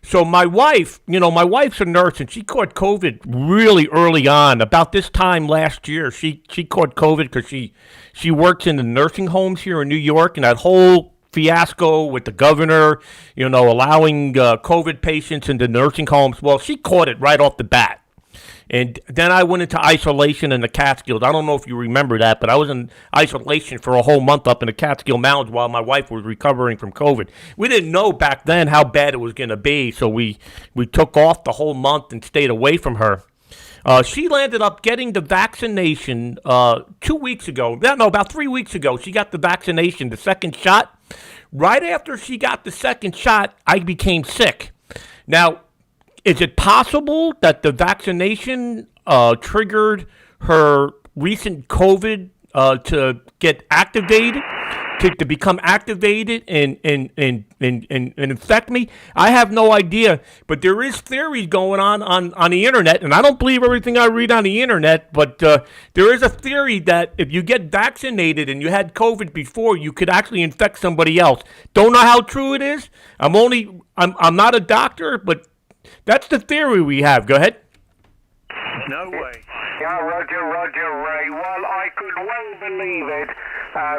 So my wife, my wife's a nurse, and she caught COVID really early on. About this time last year, she caught COVID because she works in the nursing homes here in New York, and that whole fiasco with the governor, allowing COVID patients into nursing homes. Well, she caught it right off the bat. And then I went into isolation in the Catskills. I don't know if you remember that, but I was in isolation for a whole month up in the Catskill Mountains while my wife was recovering from COVID. We didn't know back then how bad it was going to be, so we took off the whole month and stayed away from her. She landed up getting the vaccination 2 weeks ago. No, about 3 weeks ago. She got the vaccination, the second shot. Right after she got the second shot, I became sick. Now, is it possible that the vaccination triggered her recent COVID to get activated, to become activated and infect me? I have no idea, but there is theories going on the internet, and I don't believe everything I read on the internet, but there is a theory that if you get vaccinated and you had COVID before, you could actually infect somebody else. Don't know how true it is. I'm not a doctor, but that's the theory we have. Go ahead. No way. Yeah, Roger, Ray. Well, I could well believe it.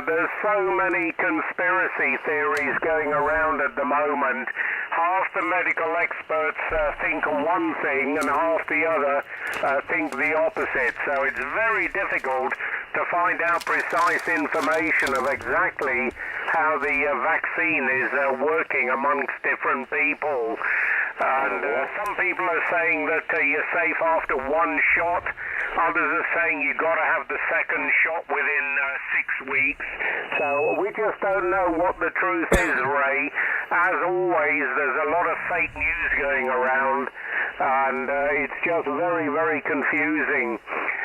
There's so many conspiracy theories going around at the moment. Half the medical experts think one thing and half the other think the opposite. So it's very difficult to find out precise information of exactly how the vaccine is working amongst different people. And some people are saying that you're safe after one shot. Others are saying you've got to have the second shot within 6 weeks. So we just don't know what the truth is, Ray. As always, there's a lot of fake news going around, and it's just very, very confusing.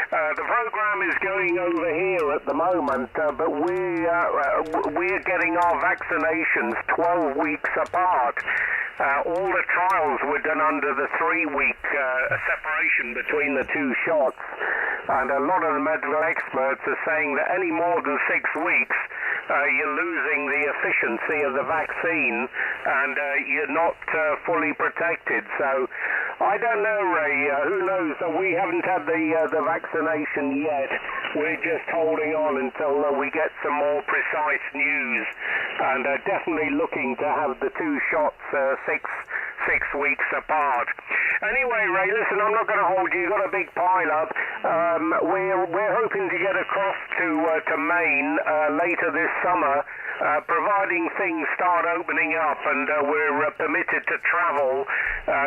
The program is going over here at the moment, but we're getting our vaccinations 12 weeks apart. All the trials were done under the 3-week separation between the two shots, and a lot of the medical experts are saying that any more than 6 weeks, you're losing the efficiency of the vaccine, and you're not fully protected. So I don't know, Ray. Who knows? We haven't had the vaccination yet. We're just holding on until we get some more precise news, and definitely looking to have the two shots 6 weeks apart. Anyway, Ray, listen, I'm not going to hold you. You've got a big pile up. We're hoping to get across to Maine later this summer, providing things start opening up and we're permitted to travel.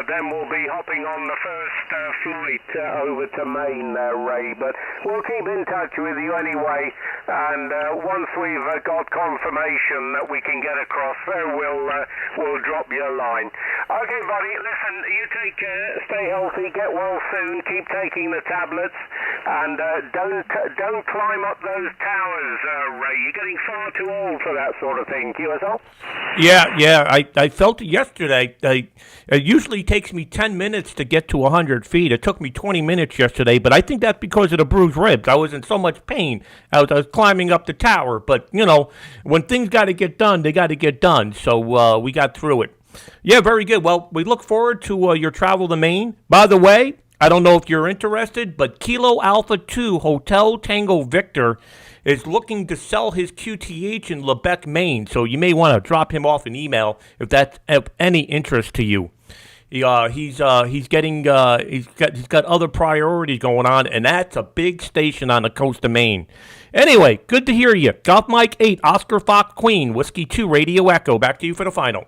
Then we'll be hopping on the first flight over to Maine, Ray. But we'll keep in touch with you anyway. And once we've got confirmation that we can get across there, we'll drop you a line. Okay, buddy, listen, you take care, stay healthy, get well soon, keep taking the tablets, and don't climb up those towers, Ray. You're getting far too old for that sort of thing. QSL? Yeah, I felt it yesterday. It usually takes me 10 minutes to get to 100 feet. It took me 20 minutes yesterday, but I think that's because of the bruised ribs. I was in so much pain. I was climbing up the tower, but, when things got to get done, they got to get done, so we got through it. Yeah, very good. Well, we look forward to your travel to Maine. By the way, I don't know if you're interested, but Kilo Alpha 2 Hotel Tango Victor is looking to sell his QTH in Lebec, Maine. So you may want to drop him off an email if that's of any interest to you. He's got other priorities going on, and that's a big station on the coast of Maine. Anyway, good to hear you. Golf Mike 8, Oscar Fox Queen, Whiskey 2, Radio Echo. Back to you for the final.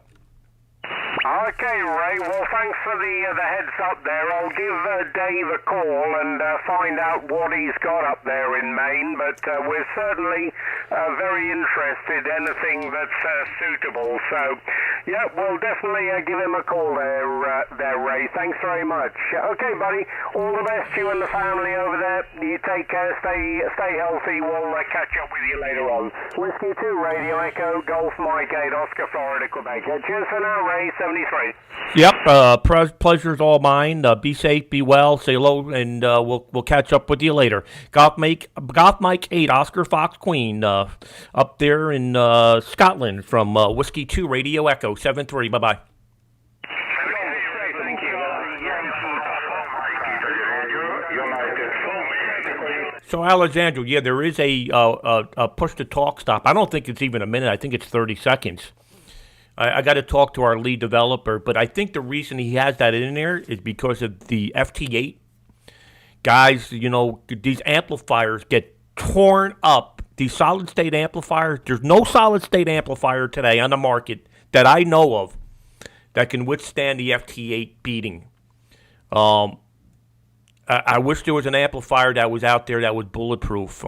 Okay, Ray. Well, thanks for the heads up there. I'll give Dave a call and find out what he's got up there in Maine. But we're certainly very interested in anything that's suitable. So, yeah, we'll definitely give him a call there, Ray. Thanks very much. Okay, buddy. All the best to you and the family over there. You take care. Stay healthy. We'll catch up with you later on. Whiskey 2, Radio Echo, Golf Mike 8, Oscar, Florida, Quebec. Cheers for now, Ray. 73. Yep, pleasure's all mine. Be safe, be well, say hello, and we'll catch up with you later. Golf Mike 8, Oscar Fox Queen, up there in Scotland from Whiskey 2 Radio Echo 73. Bye-bye. Thank you. So, Alexandra, yeah, there is a push-to-talk stop. I don't think it's even a minute. I think it's 30 seconds. I got to talk to our lead developer, but I think the reason he has that in there is because of the FT8. Guys, these amplifiers get torn up. These solid-state amplifiers, there's no solid-state amplifier today on the market that I know of that can withstand the FT8 beating. I wish there was an amplifier that was out there that was bulletproof.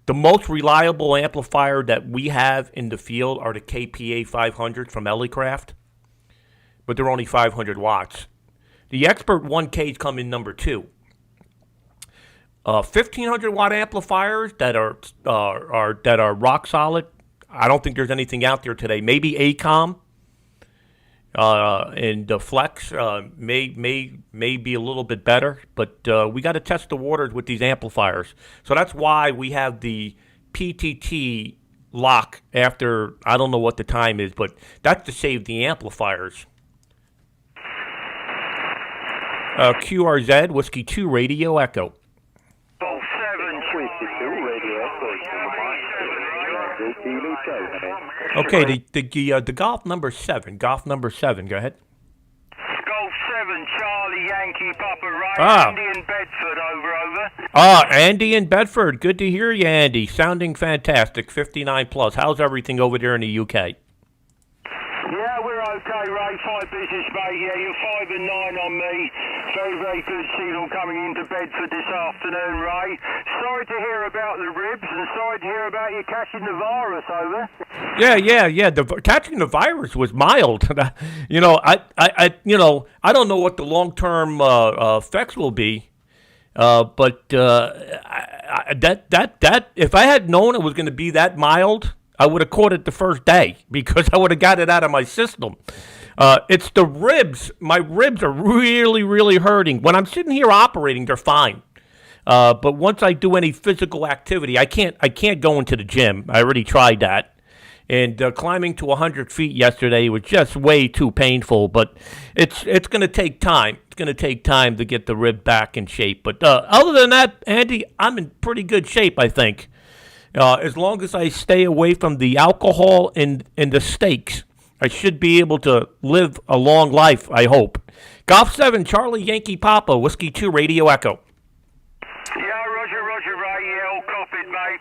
The most reliable amplifier that we have in the field are the KPA 500 from Elecraft, but they're only 500 watts. The Expert 1Ks come in number 2. 1,500 watt amplifiers that are rock solid. I don't think there's anything out there today. Maybe ACOM and the Flex may be a little bit better, but we got to test the waters with these amplifiers. So that's why we have the PTT lock after, I don't know what the time is, but that's to save the amplifiers. QRZ, Whiskey 2, Radio Echo. Okay, the golf number 7. Golf number 7. Go ahead. Golf 7, Charlie Yankee Papa Ray. Andy in Bedford, over. Andy in Bedford. Good to hear you, Andy. Sounding fantastic. 59 plus. How's everything over there in the UK? Yeah, we're Okay, Ray, fine business, mate. Yeah, you're 5 and 9 on me. Very, very good signal coming into Bedford this afternoon, Ray. Sorry to hear about the ribs and sorry to hear about you catching the virus, over. Yeah. Catching the virus was mild. You know, I don't know what the long-term effects will be, but that if I had known it was going to be that mild, I would have caught it the first day because I would have got it out of my system. It's the ribs. My ribs are really, really hurting. When I'm sitting here operating, they're fine. But once I do any physical activity, I can't go into the gym. I already tried that. And climbing to 100 feet yesterday was just way too painful. But it's going to take time. It's going to take time to get the rib back in shape. But other than that, Andy, I'm in pretty good shape, I think. As long as I stay away from the alcohol and the steaks, I should be able to live a long life, I hope. Golf 7, Charlie Yankee Papa, Whiskey 2, Radio Echo. Yeah, Roger, Ray. Yeah, all copied, mate.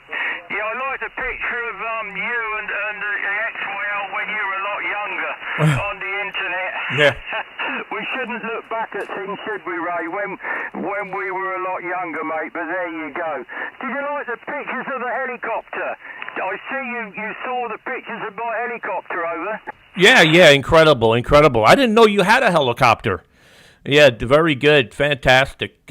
Yeah, I like the picture of you and the ex-whale when you were a lot younger on the internet. Yeah. We shouldn't look back at things, should we, Ray, when we were a lot younger, mate, but there you go. Did you like the pictures of the helicopter? I see you saw the pictures of my helicopter, over. Yeah, incredible. I didn't know you had a helicopter. Yeah, very good, fantastic.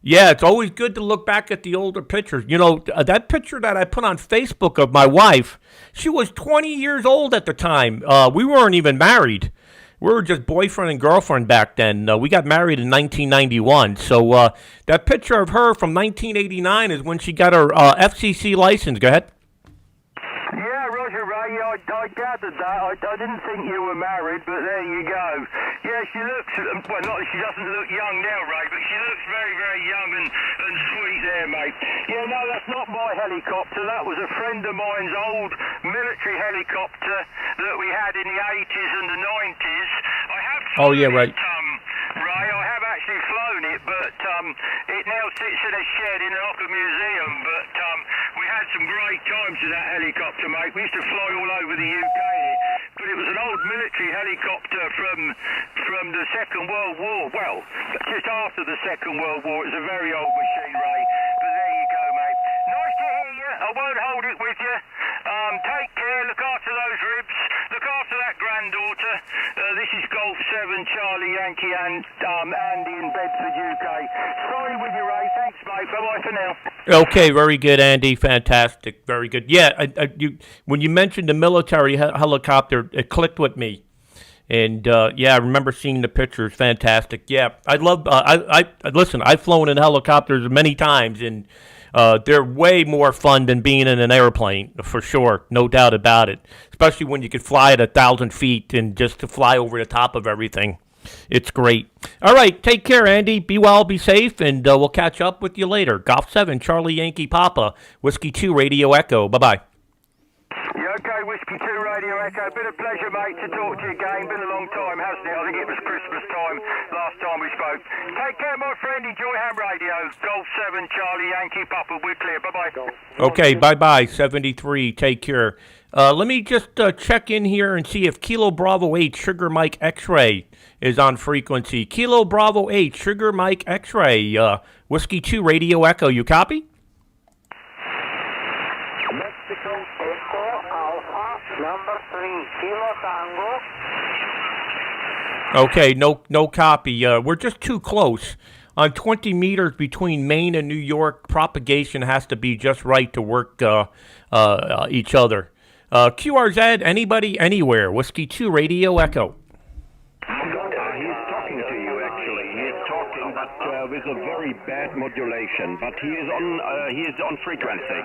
Yeah, it's always good to look back at the older pictures. You know, that picture that I put on Facebook of my wife, she was 20 years old at the time. We weren't even married. We were just boyfriend and girlfriend back then. We got married in 1991. So that picture of her from 1989 is when she got her FCC license. Go ahead. Yeah, Roger, Ray, I gathered that. I didn't think you were married, but there you go. Yeah, she looks, well, not that she doesn't look young now, Ray, but she looks very, very young and sweet there, mate. Yeah, no, that's not my helicopter. That was a friend of mine's old military helicopter that we had in the 80s and the 90s. I have Oh, yeah, right. Ray, I have actually flown it, but it now sits in a shed in an Ocker museum, but we had some great times with that helicopter, mate. We used to fly all over the UK, but it was an old military helicopter from the Second World War. Well, just after the Second World War. It was a very old machine, Ray, but there you go, mate. Nice to hear you. I won't hold it with you. Take care, look after those ribs, look after that granddaughter. This is Golf 7, Charlie Yankee and Andy in Bedford, UK. Sorry with you, Ray. Thanks, mate. Bye-bye for now. Okay, very good, Andy. Fantastic. Very good. Yeah, when you mentioned the military helicopter, it clicked with me. And, yeah, I remember seeing the pictures. Fantastic. Yeah, I love, listen, I've flown in helicopters many times, and they're way more fun than being in an airplane, for sure. No doubt about it. Especially when you can fly at 1,000 feet and just to fly over the top of everything. It's great. All right, take care, Andy. Be well, be safe, and we'll catch up with you later. Golf 7, Charlie Yankee Papa, Whiskey 2, Radio Echo. Bye-bye. Yeah, okay, Whiskey 2, Radio Echo. Been a pleasure, mate, to talk to you again. Been a long time, hasn't it? I think it was Christmas time last time we spoke. Take care, my friend. Enjoy ham radio. Golf 7, Charlie Yankee Papa. We're clear. Bye-bye. Okay, bye-bye, 73. Take care. Let me just check in here and see if Kilo Bravo 8 Sugar Mike X-Ray is on frequency. Kilo Bravo 8 Sugar Mike X-Ray. Whiskey 2, Radio Echo. You copy? Mexico Echo Alpha, number 3, Kilo Tango. Okay, no copy. We're just too close. On 20 meters between Maine and New York, propagation has to be just right to work each other. QRZ, anybody, anywhere. Whiskey 2, Radio Echo. He's talking to you, actually. He's talking, but with a very bad modulation. But he is on frequency.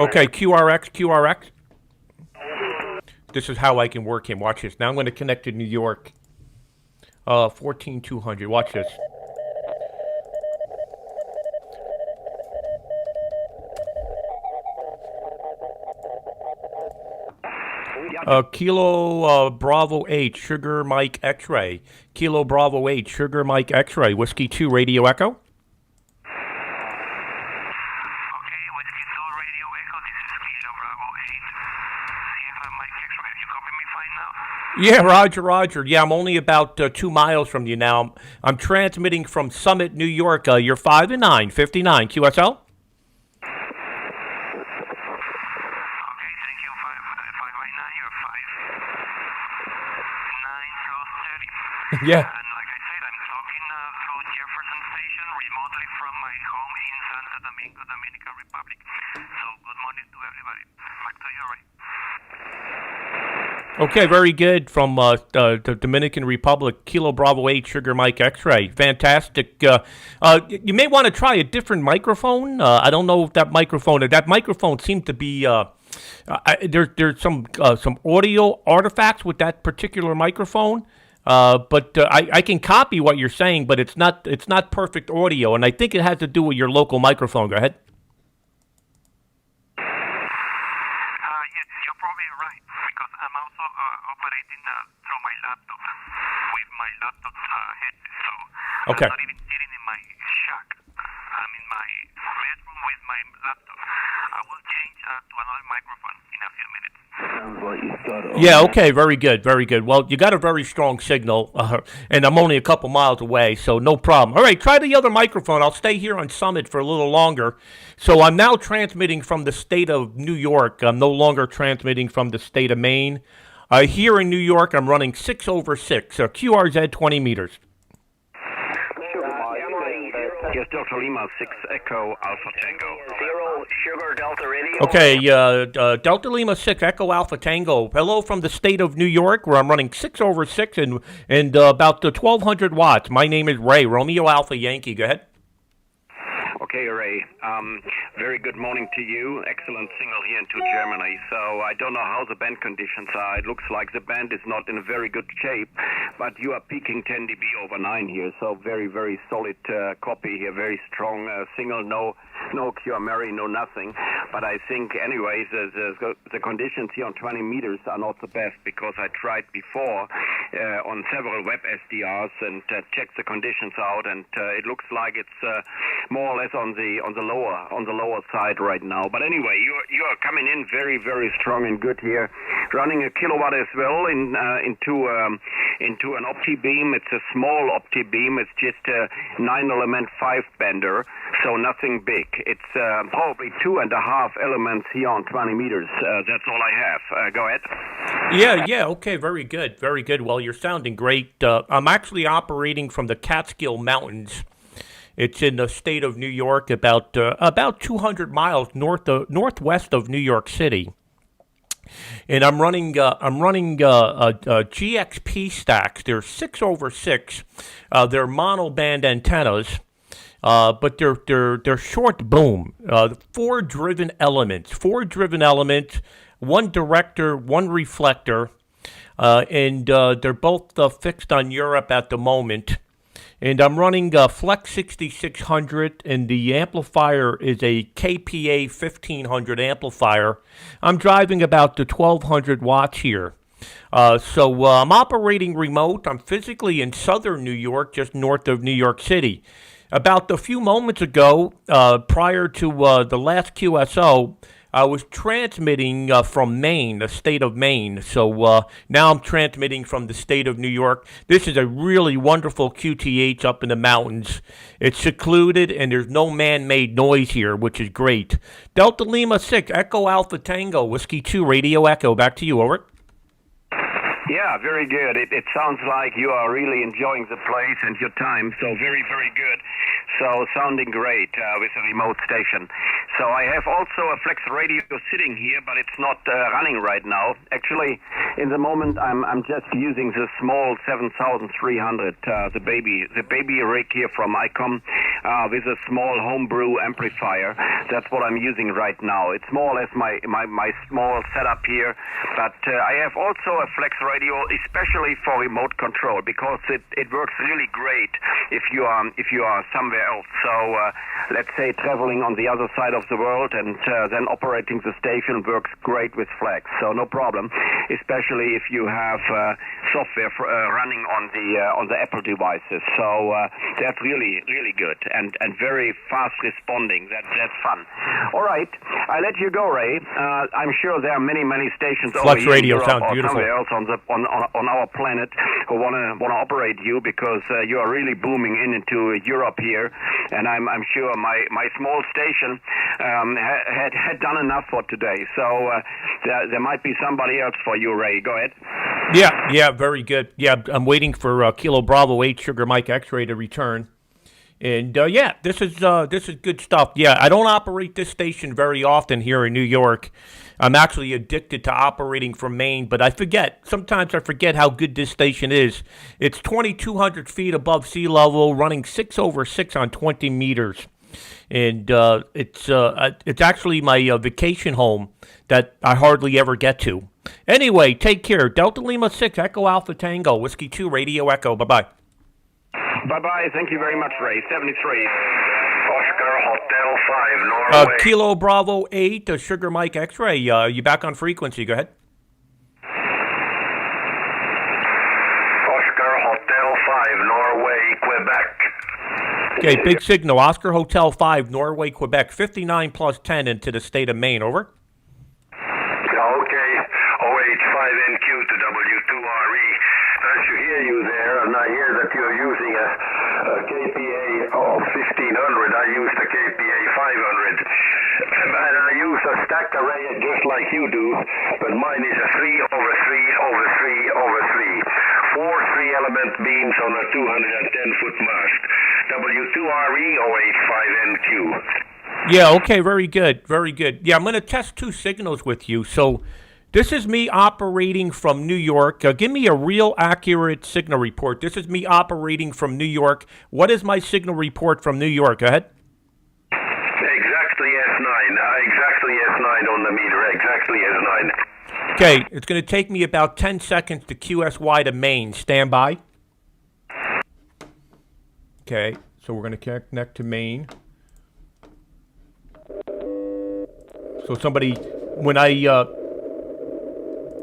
Okay, QRX. This is how I can work him. Watch this. Now I'm going to connect to New York. 14200. Watch this. Kilo Bravo 8 Sugar Mike X-Ray. Kilo Bravo 8 Sugar Mike X-Ray. Whiskey 2 Radio Echo. Okay, Whiskey 2 Radio Echo, this is Kilo Bravo 8, Sierra Mike X-ray. You copy me fine now? Yeah, Roger. Yeah, I'm only about 2 miles from you now. I'm transmitting from Summit, New York. You're 5 and 9, 59 QSL. Okay, thank you. 5 by 9, you're 5. 9 plus 30. Yeah. And like I said, I'm talking through Jefferson Station remotely from my home in Santo Domingo, Dominican Republic. So good morning to everybody. Back to you, Ray. Okay, very good. From the Dominican Republic, Kilo Bravo 8, Sugar Mike X-ray. Fantastic. You may want to try a different microphone. I don't know if that microphone seemed to be, there's some audio artifacts with that particular microphone. But I can copy what you're saying, but it's not perfect audio, and I think it has to do with your local microphone. Go ahead. Yes, you're probably right, because I'm also operating through my laptop with my laptop headset, so Okay. I'm not even sitting in my shack. I'm in my bedroom with my laptop. I will change to another microphone in a few minutes. Yeah, okay, very good. Well, you got a very strong signal, and I'm only a couple miles away, so no problem. All right, try the other microphone. I'll stay here on Summit for a little longer. So I'm now transmitting from the state of New York. I'm no longer transmitting from the state of Maine. Here in New York, I'm running 6/6, QRZ 20 meters. Yes, Delta Lima 6 Echo Alpha Tango. 0 Sugar Delta Radio. Okay, Delta Lima 6 Echo Alpha Tango. Hello from the state of New York, where I'm running 6/6 and about 1,200 watts. My name is Ray, Romeo Alpha Yankee. Go ahead. Okay, Ray. Very good morning to you. Excellent signal here into Germany. So I don't know how the band conditions are. It looks like the band is not in a very good shape, but you are peaking 10 dB over 9 here. So very, very solid copy here. Very strong signal. No QMR, no nothing. But I think, anyways, the conditions here on 20 meters are not the best, because I tried before on several web SDRs and checked the conditions out, and it looks like it's more or less on the lower side right now. But anyway, you are coming in very, very strong and good here, running a kilowatt as well into an opti beam. It's a small opti beam. It's just a 9-element 5-bender, so nothing big. It's probably 2.5 elements here on 20 meters. That's all I have. Go ahead. Yeah. Okay, very good. Well, you're sounding great. I'm actually operating from the Catskill Mountains. It's in the state of New York, about 200 miles northwest of New York City. And I'm running GXP stacks. They're 6/6. They're monoband antennas. But they're short boom. 4 driven elements, 1 director, 1 reflector, and they're both fixed on Europe at the moment. And I'm running Flex 6600, and the amplifier is a KPA 1500 amplifier. I'm driving about 1,200 watts here. So I'm operating remote. I'm physically in southern New York, just north of New York City. About a few moments ago, prior to the last QSO, I was transmitting from Maine, the state of Maine. So now I'm transmitting from the state of New York. This is a really wonderful QTH up in the mountains. It's secluded, and there's no man-made noise here, which is great. Delta Lima 6, Echo Alpha Tango, Whiskey 2, Radio Echo. Back to you, over. Yeah, very good. It sounds like you are really enjoying the place and your time, so very, very good. So sounding great with a remote station. So I have also a Flex radio sitting here, but it's not running right now. Actually, in the moment, I'm just using the small 7300, the baby rig here from ICOM with a small homebrew amplifier. That's what I'm using right now. It's more or less my small setup here, but I have also a Flex radio, especially for remote control, because it works really great if you are somewhere else. So let's say traveling on the other side of the world, and then operating the station works great with Flex. So no problem, especially especially if you have software running on the Apple devices. So that's really good and very fast responding. That's fun. All right, I let you go, Ray. I'm sure there are many stations Flex over here Radio in Europe sounds or beautiful. somewhere else on our planet who wanna operate you, because you are really booming into Europe here, and I'm sure my small station had done enough for today. So there might be somebody else for you, Ray. Go ahead. Yeah, very good. Yeah, I'm waiting for Kilo Bravo 8 Sugar Mike X-Ray to return. And this is good stuff. Yeah, I don't operate this station very often here in New York. I'm actually addicted to operating from Maine, but sometimes I forget how good this station is. It's 2,200 feet above sea level, running 6 over 6 on 20 meters. And it's actually my vacation home that I hardly ever get to. Anyway, take care. Delta Lima 6, Echo Alpha Tango, Whiskey 2, Radio Echo. Bye-bye. Bye-bye. Thank you very much, Ray. 73. Oscar Hotel 5, Norway. Kilo Bravo 8, Sugar Mike X-Ray. You back on frequency. Go ahead. Oscar Hotel 5, Norway, Quebec. Okay, big signal. Oscar Hotel 5, Norway, Quebec. 59 plus 10 into the state of Maine. Over. Okay, OH5NQ to W2RE. Nice to hear you there, and I hear that you're using a KPA of 1500. I use the KPA 500. And I use a stacked array just like you do, but mine is a 3 over 3 over 3 over 3. 4 3-element beams on a 210-foot mast. W2RE OH5NQ. Yeah, okay, very good, very good. Yeah, I'm going to test 2 signals with you. So this is me operating from New York. Give me a real accurate signal report. This is me operating from New York. What is my signal report from New York? Go ahead. Exactly S9. Exactly S9 on the meter. Exactly S9. Okay, it's going to take me about 10 seconds to QSY to Maine. Stand by. Okay, so we're going to connect to Maine. So somebody, when I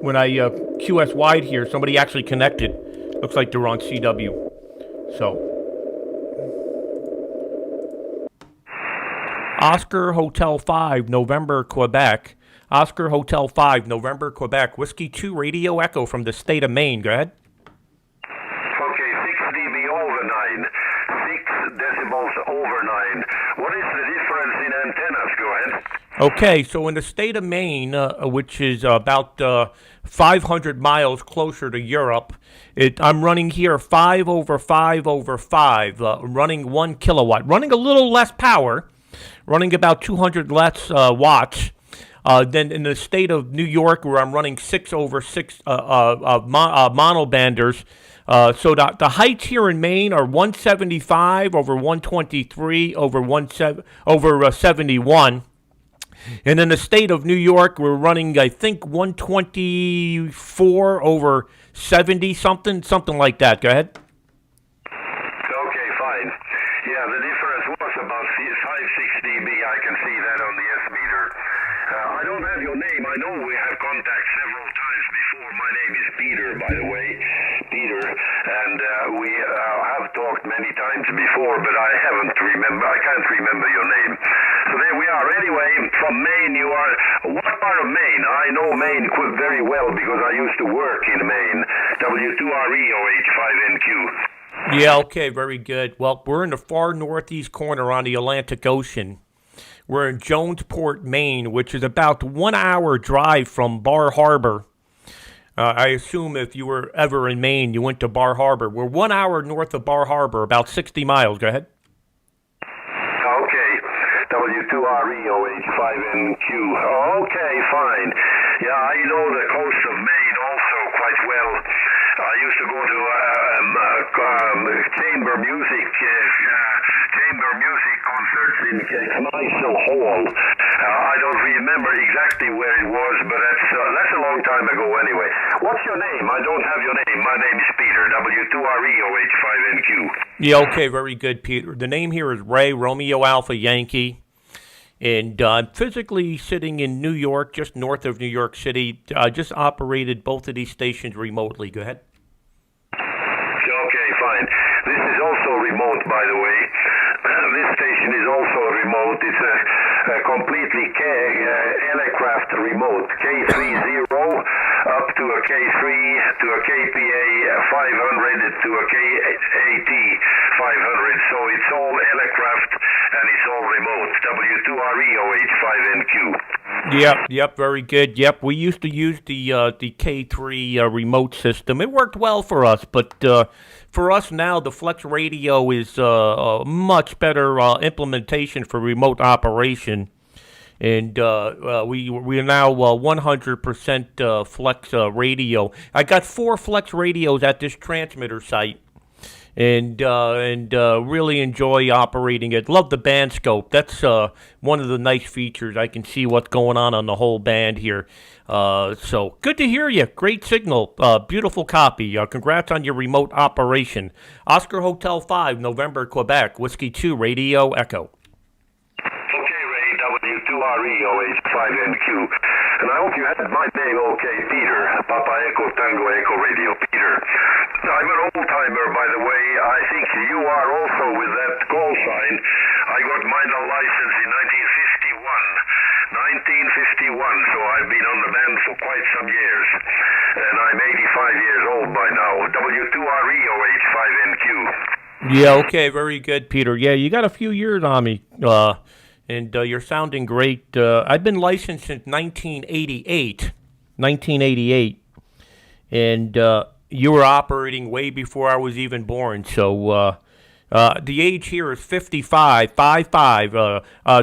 QSY'd here, somebody actually connected. Looks like they're on CW. So Oscar Hotel 5, November, Quebec. Oscar Hotel 5, November, Quebec. Whiskey 2, Radio Echo from the state of Maine. Go ahead. Okay, 6 dB over 9. 6 decibels over 9. What is the difference in antennas? Go ahead. Okay, so in the state of Maine, which is about 500 miles closer to Europe, I'm running here 5 over 5 over 5, running 1 kilowatt, running a little less power, running about 200 less watts. Then in the state of New York, where I'm running 6 over 6 monobanders. So the heights here in Maine are 175 over 123 over 71. And in the state of New York, we're running, I think, 124 over 70, something like that. Go ahead. Okay, fine. Yeah, the difference was about 5-6 dB. I can see that on the S meter. I don't have your name. I know we have contact several times before. My name is Peter, by the way. Peter. And we have talked many times before, but I can't remember your name. So there we are. Anyway, from Maine, you are... What part of Maine? I know Maine very well because I used to work in Maine. W2RE OH5NQ. Yeah, okay, very good. Well, we're in the far northeast corner on the Atlantic Ocean. We're in Jonesport, Maine, which is about 1 hour drive from Bar Harbor. I assume if you were ever in Maine, you went to Bar Harbor. We're 1 hour north of Bar Harbor, about 60 miles. Go ahead. Okay. W2RE OH5NQ. Okay, fine. Yeah, I know the coast of Maine also quite well. I used to go to chamber music concerts in Kneissel Hall. I don't remember exactly where it was, but that's a long time ago anyway. What's your name? I don't have your name. My name is Peter, W2RE OH5NQ. Yeah, okay, very good, Peter. The name here is Ray, Romeo Alpha Yankee. And I'm physically sitting in New York, just north of New York City. I just operated both of these stations remotely. Go ahead. Okay, fine. This is also remote, by the way. This station is also remote. It's a completely aircraft remote. K30 up to a K3 to a KPA 500 to a KAT 500. So it's all aircraft and it's all remote. W2REOH5NQ. Yep, very good. Yep, we used to use the K3 remote system. It worked well for us, but for us now, the Flex Radio is a much better implementation for remote operation. And we are now 100% Flex Radio. I got 4 Flex radios at this transmitter site, and really enjoy operating it. Love the band scope. That's one of the nice features. I can see what's going on the whole band here. So good to hear you. Great signal. Beautiful copy. Congrats on your remote operation. Oscar Hotel 5, November, Quebec. Whiskey 2, Radio Echo. W2REOH5NQ. And I hope you had my name okay, Peter. Papa Echo Tango Echo Radio, Peter. I'm an old-timer, by the way. I think you are also with that call sign. I got mine a license in 1951, so I've been on the band for quite some years. And I'm 85 years old by now. W2REOH5NQ. Yeah, okay, very good, Peter. Yeah, you got a few years on me. And you're sounding great. I've been licensed since 1988, and you were operating way before I was even born. So the age here is 55,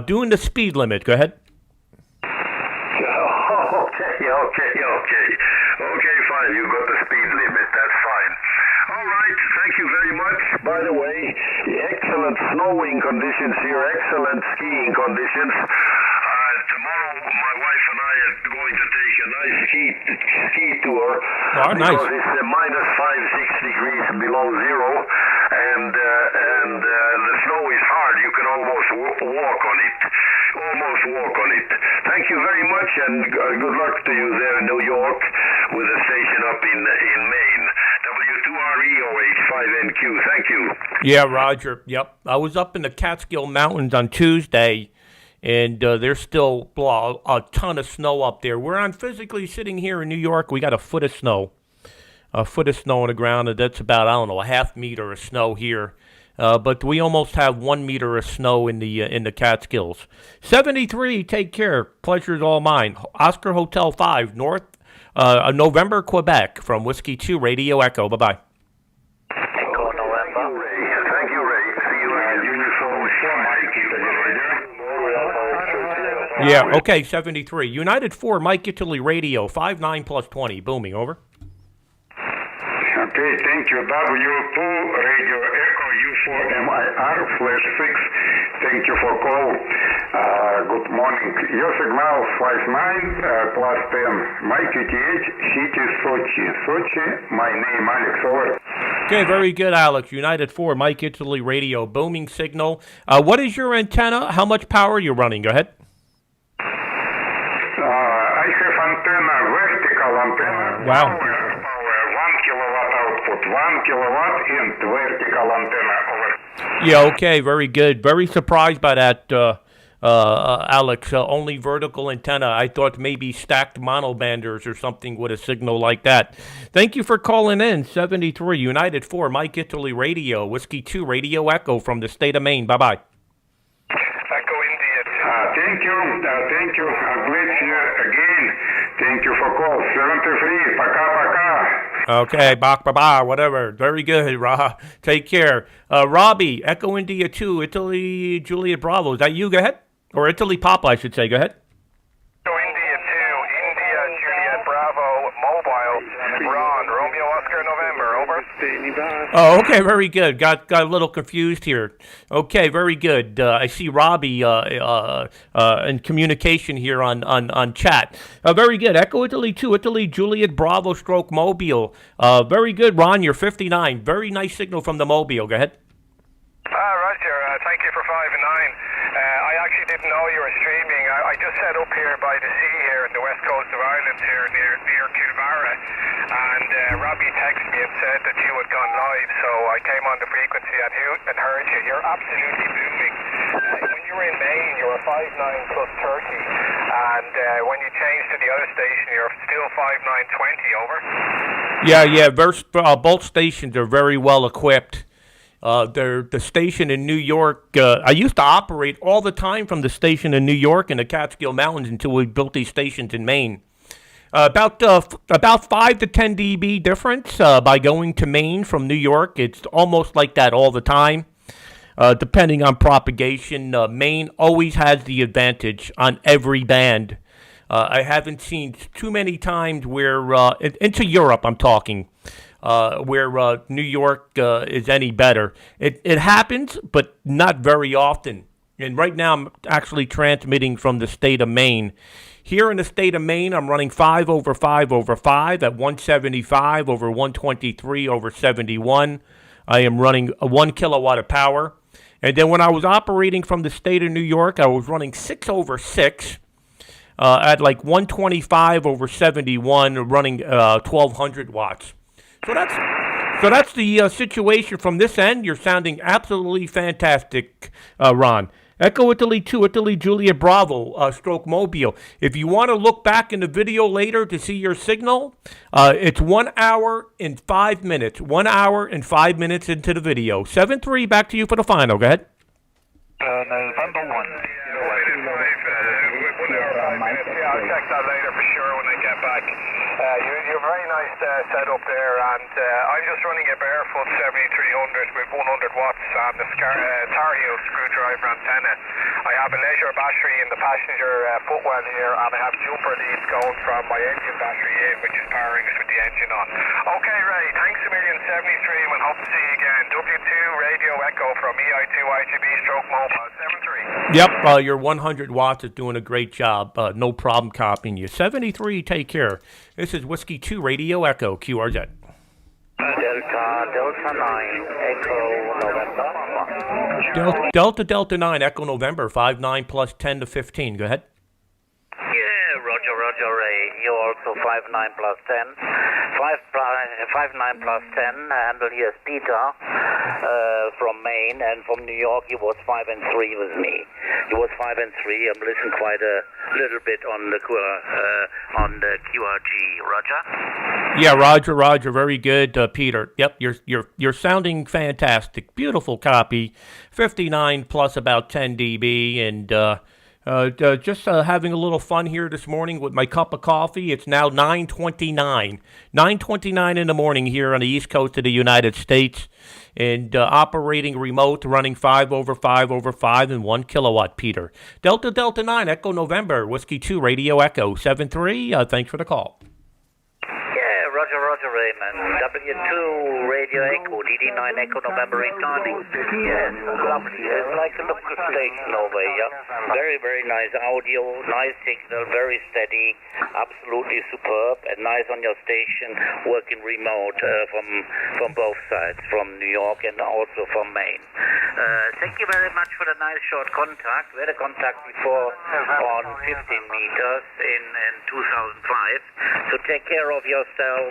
doing the speed limit. Go ahead. Okay, fine. You got the speed limit. That's fine. All right. Thank you very much. By the way, excellent snowing conditions here, excellent skiing conditions. Tomorrow, my wife and I are going to take a nice ski tour. Oh, nice. Because it's minus 5-6 degrees below zero, and the snow is hard. You can almost walk on it. Thank you very much, and good luck to you there in New York with the station up in Maine. W2REOH5NQ. Thank you. Yeah, Roger. Yep. I was up in the Catskill Mountains on Tuesday, and there's still a ton of snow up there. Where I'm physically sitting here in New York, we got a foot of snow. A foot of snow on the ground, and that's about, I don't know, a half meter of snow here. But we almost have 1 meter of snow in the Catskills. 73, take care. Pleasure's all mine. Oscar Hotel 5, November, Quebec, from Whiskey 2, Radio Echo. Bye-bye. Echo November. Thank you, Ray. See you later. Yeah, okay, 73. United 4, Mike Italy Radio, 59 plus 20. Booming, over. Okay, thank you. W2 Radio Echo U4MIR /6. Thank you for call. Good morning. Your signal 59 plus 10. My QTH City Sochi. Sochi. My name Alex. Over. Okay, very good, Alex. United 4, Mike Italy Radio, booming signal. What is your antenna? How much power are you running? Go ahead. I have antenna, vertical antenna. Wow. Power 1 kilowatt output, 1 kilowatt and vertical antenna. Over. Yeah, okay, very good. Very surprised by that, Alex. Only vertical antenna. I thought maybe stacked monobanders or something with a signal like that. Thank you for calling in. 73, United 4, Mike Italy Radio, Whiskey 2, Radio Echo from the state of Maine. Bye-bye. Echo India. Thank you. Thank you. Glad here again. Thank you for call. 73. Пока-пока. Okay, bye, whatever. Very good, Take care. Robbie, Echo India 2, Italy, Juliet Bravo. Is that you? Go ahead. Or Italy Papa, I should say. Go ahead. Echo India 2, India, Juliet Bravo, mobile. Ron, Romeo Oscar November, over. Oh, okay, very good. Got a little confused here. Okay, very good. I see Robbie in communication here on chat. Very good. Echo Italy 2, Italy, Juliet Bravo stroke Mobile. Very good, Ron. You're 59. Very nice signal from the Mobile. Go ahead. Roger. Thank you for 5 and 9. I actually did didn't know you were streaming. I just set up here by the sea here in the west coast of Ireland here near Kilvara, and Robbie texted me and said that you had gone live, so I came on the frequency and heard you. You're absolutely booming. When you were in Maine, you were 5.9 plus 30, and when you changed to the other station, you're still 5.9 20. Over. Yeah. Both stations are very well equipped. The station in New York, I used to operate all the time from the station in New York in the Catskill Mountains until we built these stations in Maine. About 5 to 10 dB difference by going to Maine from New York. It's almost like that all the time. Depending on propagation, Maine always has the advantage on every band. I haven't seen too many times where, into Europe I'm talking, where New York is any better. It happens, but not very often. And right now I'm actually transmitting from the state of Maine. Here in the state of Maine, I'm running 5 over 5 over 5 at 175 over 123 over 71. I am running 1 kilowatt of power. And then when I was operating from the state of New York, I was running 6 over 6 at like 125 over 71, running 1,200 watts. So that's the situation from this end. You're sounding absolutely fantastic, Ron. Echo Italy 2, Italy Juliet Bravo, stroke Mobile. If you want to look back in the video later to see your signal, it's 1 hour and 5 minutes. 1 hour and 5 minutes into the video. 7-3, back to you for the final. Go ahead. November 1. Yeah, I'll check that later for sure when I get back. You're very nice setup there, and I'm just running a barefoot 7300 with 100 watts and the Tar Heel screwdriver antenna. I have a leisure battery in the passenger footwell here, and I have jumper leads going from my engine battery in, which is powering us with the engine on. Okay, Ray, thanks a million, 73, and hope to see you again. W2 Radio Echo from EI2 IGB stroke mobile, 73. Yep, your 100 watts is doing a great job. No problem copying you. 73, take care. This is Whiskey 2 Radio Echo, QRZ. Delta 9, Echo November. Delta 9, Echo November, 5-9 plus 10 to 15. Go ahead. Yeah, Roger, Ray. You're also 5-9 plus 10. 5-9 plus 10. Handle here is Peter from Maine, and from New York he was 5 and 3 with me. He was 5 and 3. I'm listening quite a little bit on the QRG. Roger. Yeah, Roger. Very good, Peter. Yep, you're sounding fantastic. Beautiful copy. 59 plus about 10 dB, and just having a little fun here this morning with my cup of coffee. It's now 9:29. 9:29 in the morning here on the East Coast of the United States, and operating remote, running 5 over 5 over 5 and 1 kilowatt, Peter. Delta 9, Echo November, Whiskey 2, Radio Echo, 7-3. Thanks for the call. Roger, Raymond. W2 Radio Echo, DD9 Echo November returning. Yes, lovely. It's like a local station over here. Very, very nice audio, nice signal, very steady, absolutely superb, and nice on your station, working remote from both sides, from New York and also from Maine. Thank you very much for the nice short contact. We had a contact before on 15 meters in 2005. So take care of yourself.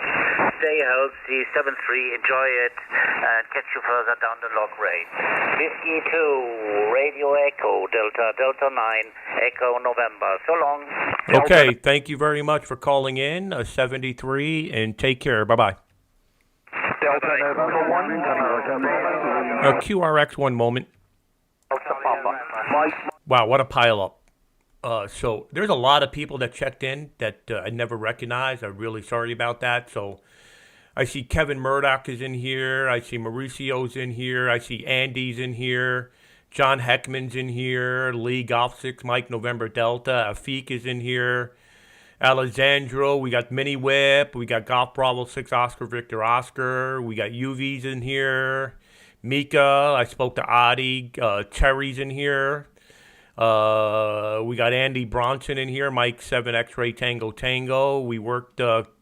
Stay healthy, 7-3, enjoy it, and catch you further down the log range. 52, Radio Echo, Delta 9, Echo November. So long. Okay, thank you very much for calling in, 73, and take care. Bye-bye. Delta November 1. QRX, one moment. Wow, what a pileup. So there's a lot of people that checked in that I never recognized. I'm really sorry about that. So I see Kevin Murdoch is in here. I see Mauricio's in here. I see Andy's in here. John Heckman's in here. Lee Golf 6, Mike November Delta. Afik is in here. Alessandro. We got Mini Whip. We got Golf Bravo 6, Oscar Victor Oscar. We got UV's in here. Mika. I spoke to Adi. Terry's in here. We got Andy Bronson in here, Mike 7 X-Ray Tango. We worked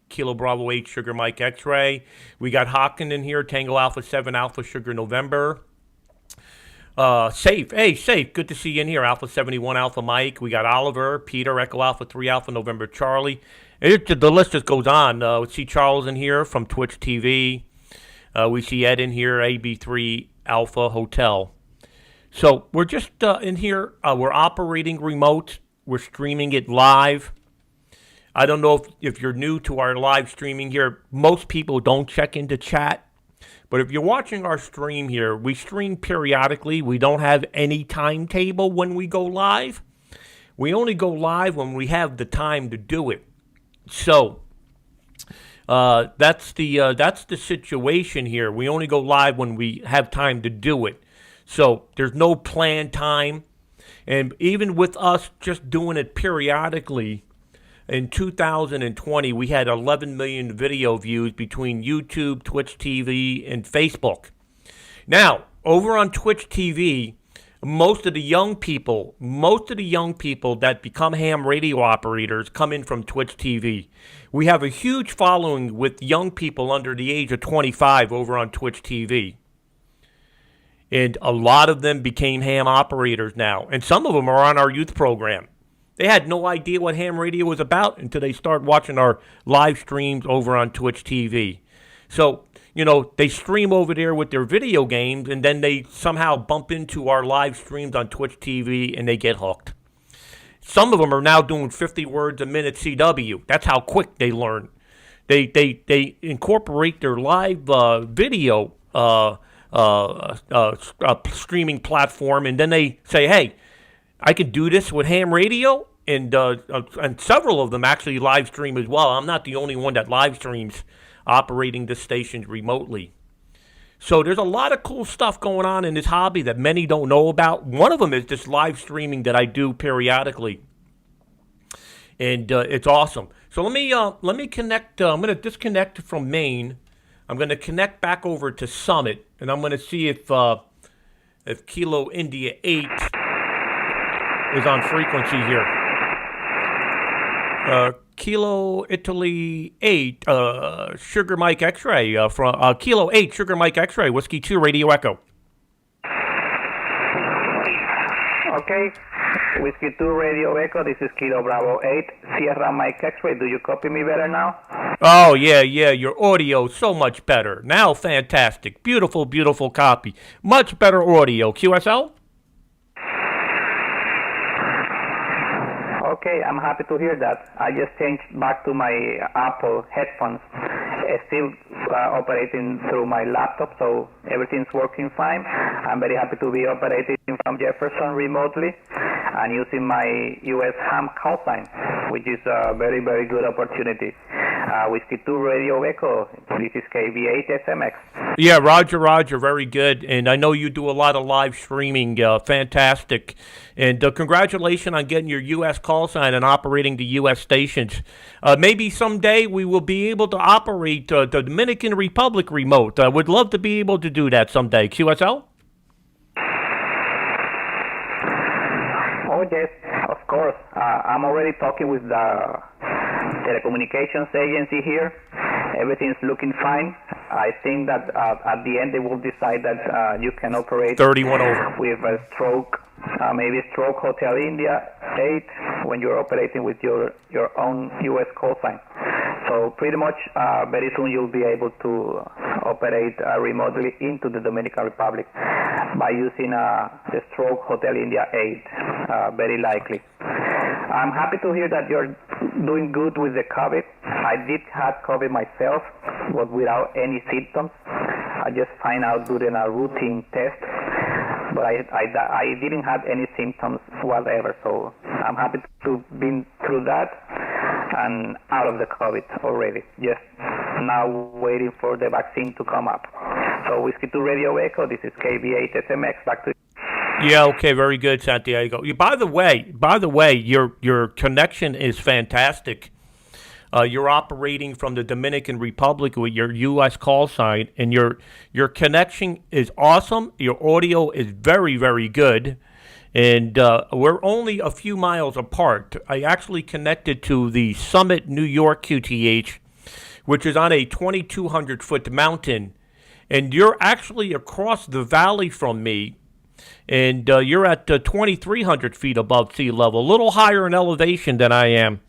Kilo Bravo 8 Sugar Mike X-Ray. We got Hawken in here, Tango Alpha 7 Alpha Sugar November. Safe. Hey, Safe. Good to see you in here. Alpha 71, Alpha Mike. We got Oliver, Peter, Echo Alpha 3, Alpha November Charlie. The list just goes on. We see Charles in here from Twitch TV. We see Ed in here, AB3 Alpha Hotel. So we're just in here. We're operating remote. We're streaming it live. I don't know if you're new to our live streaming here. Most people don't check into chat. But if you're watching our stream here, we stream periodically. We don't have any timetable when we go live. We only go live when we have the time to do it. So that's the situation here. We only go live when we have time to do it. So there's no planned time. And even with us just doing it periodically, in 2020, we had 11 million video views between YouTube, Twitch TV, and Facebook. Now, over on Twitch TV, most of the young people that become ham radio operators come in from Twitch TV. We have a huge following with young people under the age of 25 over on Twitch TV. And a lot of them became ham operators now. And some of them are on our youth program. They had no idea what ham radio was about until they started watching our live streams over on Twitch TV. So, they stream over there with their video games, and then they somehow bump into our live streams on Twitch TV, and they get hooked. Some of them are now doing 50 words a minute CW. That's how quick they learn. They incorporate their live video streaming platform, and then they say, hey, I can do this with ham radio, and several of them actually live stream as well. I'm not the only one that live streams operating the stations remotely. So there's a lot of cool stuff going on in this hobby that many don't know about. One of them is this live streaming that I do periodically, and it's awesome. So let me connect. I'm going to disconnect from Maine. I'm going to connect back over to Summit, and I'm going to see if Kilo India 8 is on frequency here. Kilo Italy 8, Sugar Mike X-Ray, from Kilo 8, Sugar Mike X-Ray, Whiskey 2, Radio Echo. Okay, Whiskey 2, Radio Echo, this is Kilo Bravo 8, Sierra Mike X-Ray, do you copy me better now? Oh, yeah, your audio so much better. Now, fantastic. Beautiful, beautiful copy. Much better audio. QSL? Okay, I'm happy to hear that. I just changed back to my Apple headphones. Still operating through my laptop, so everything's working fine. I'm very happy to be operating from Jefferson remotely and using my US ham call sign, which is a very, very good opportunity. Whiskey 2 Radio Echo, this is KB8 SMX. Yeah, Roger, very good. And I know you do a lot of live streaming, fantastic. And congratulations on getting your U.S. call sign and operating the U.S. stations. Maybe someday we will be able to operate the Dominican Republic remote. I would love to be able to do that someday. QSL? Oh, yes, of course. I'm already talking with the telecommunications agency here. Everything's looking fine. I think that at the end they will decide that you can operate 31 over with a stroke, maybe Stroke Hotel India 8 when you're operating with your own US call sign. So pretty much very soon you'll be able to operate remotely into the Dominican Republic by using the Stroke Hotel India 8, very likely. I'm happy to hear that you're doing good with the COVID. I did have COVID myself, but without any symptoms. I just find out during a routine test, but I didn't have any symptoms whatever. So I'm happy to have been through that and out of the COVID already. Just now waiting for the vaccine to come up. So Whiskey 2 Radio Echo, this is KB8 SMX. Back to you. Yeah, okay, very good, Santiago. By the way, your connection is fantastic. You're operating from the Dominican Republic with your U.S. call sign, and your connection is awesome. Your audio is very, very good, and we're only a few miles apart. I actually connected to the Summit, New York QTH, which is on a 2,200-foot mountain, and you're actually across the valley from me. And you're at 2,300 feet above sea level, a little higher in elevation than I am.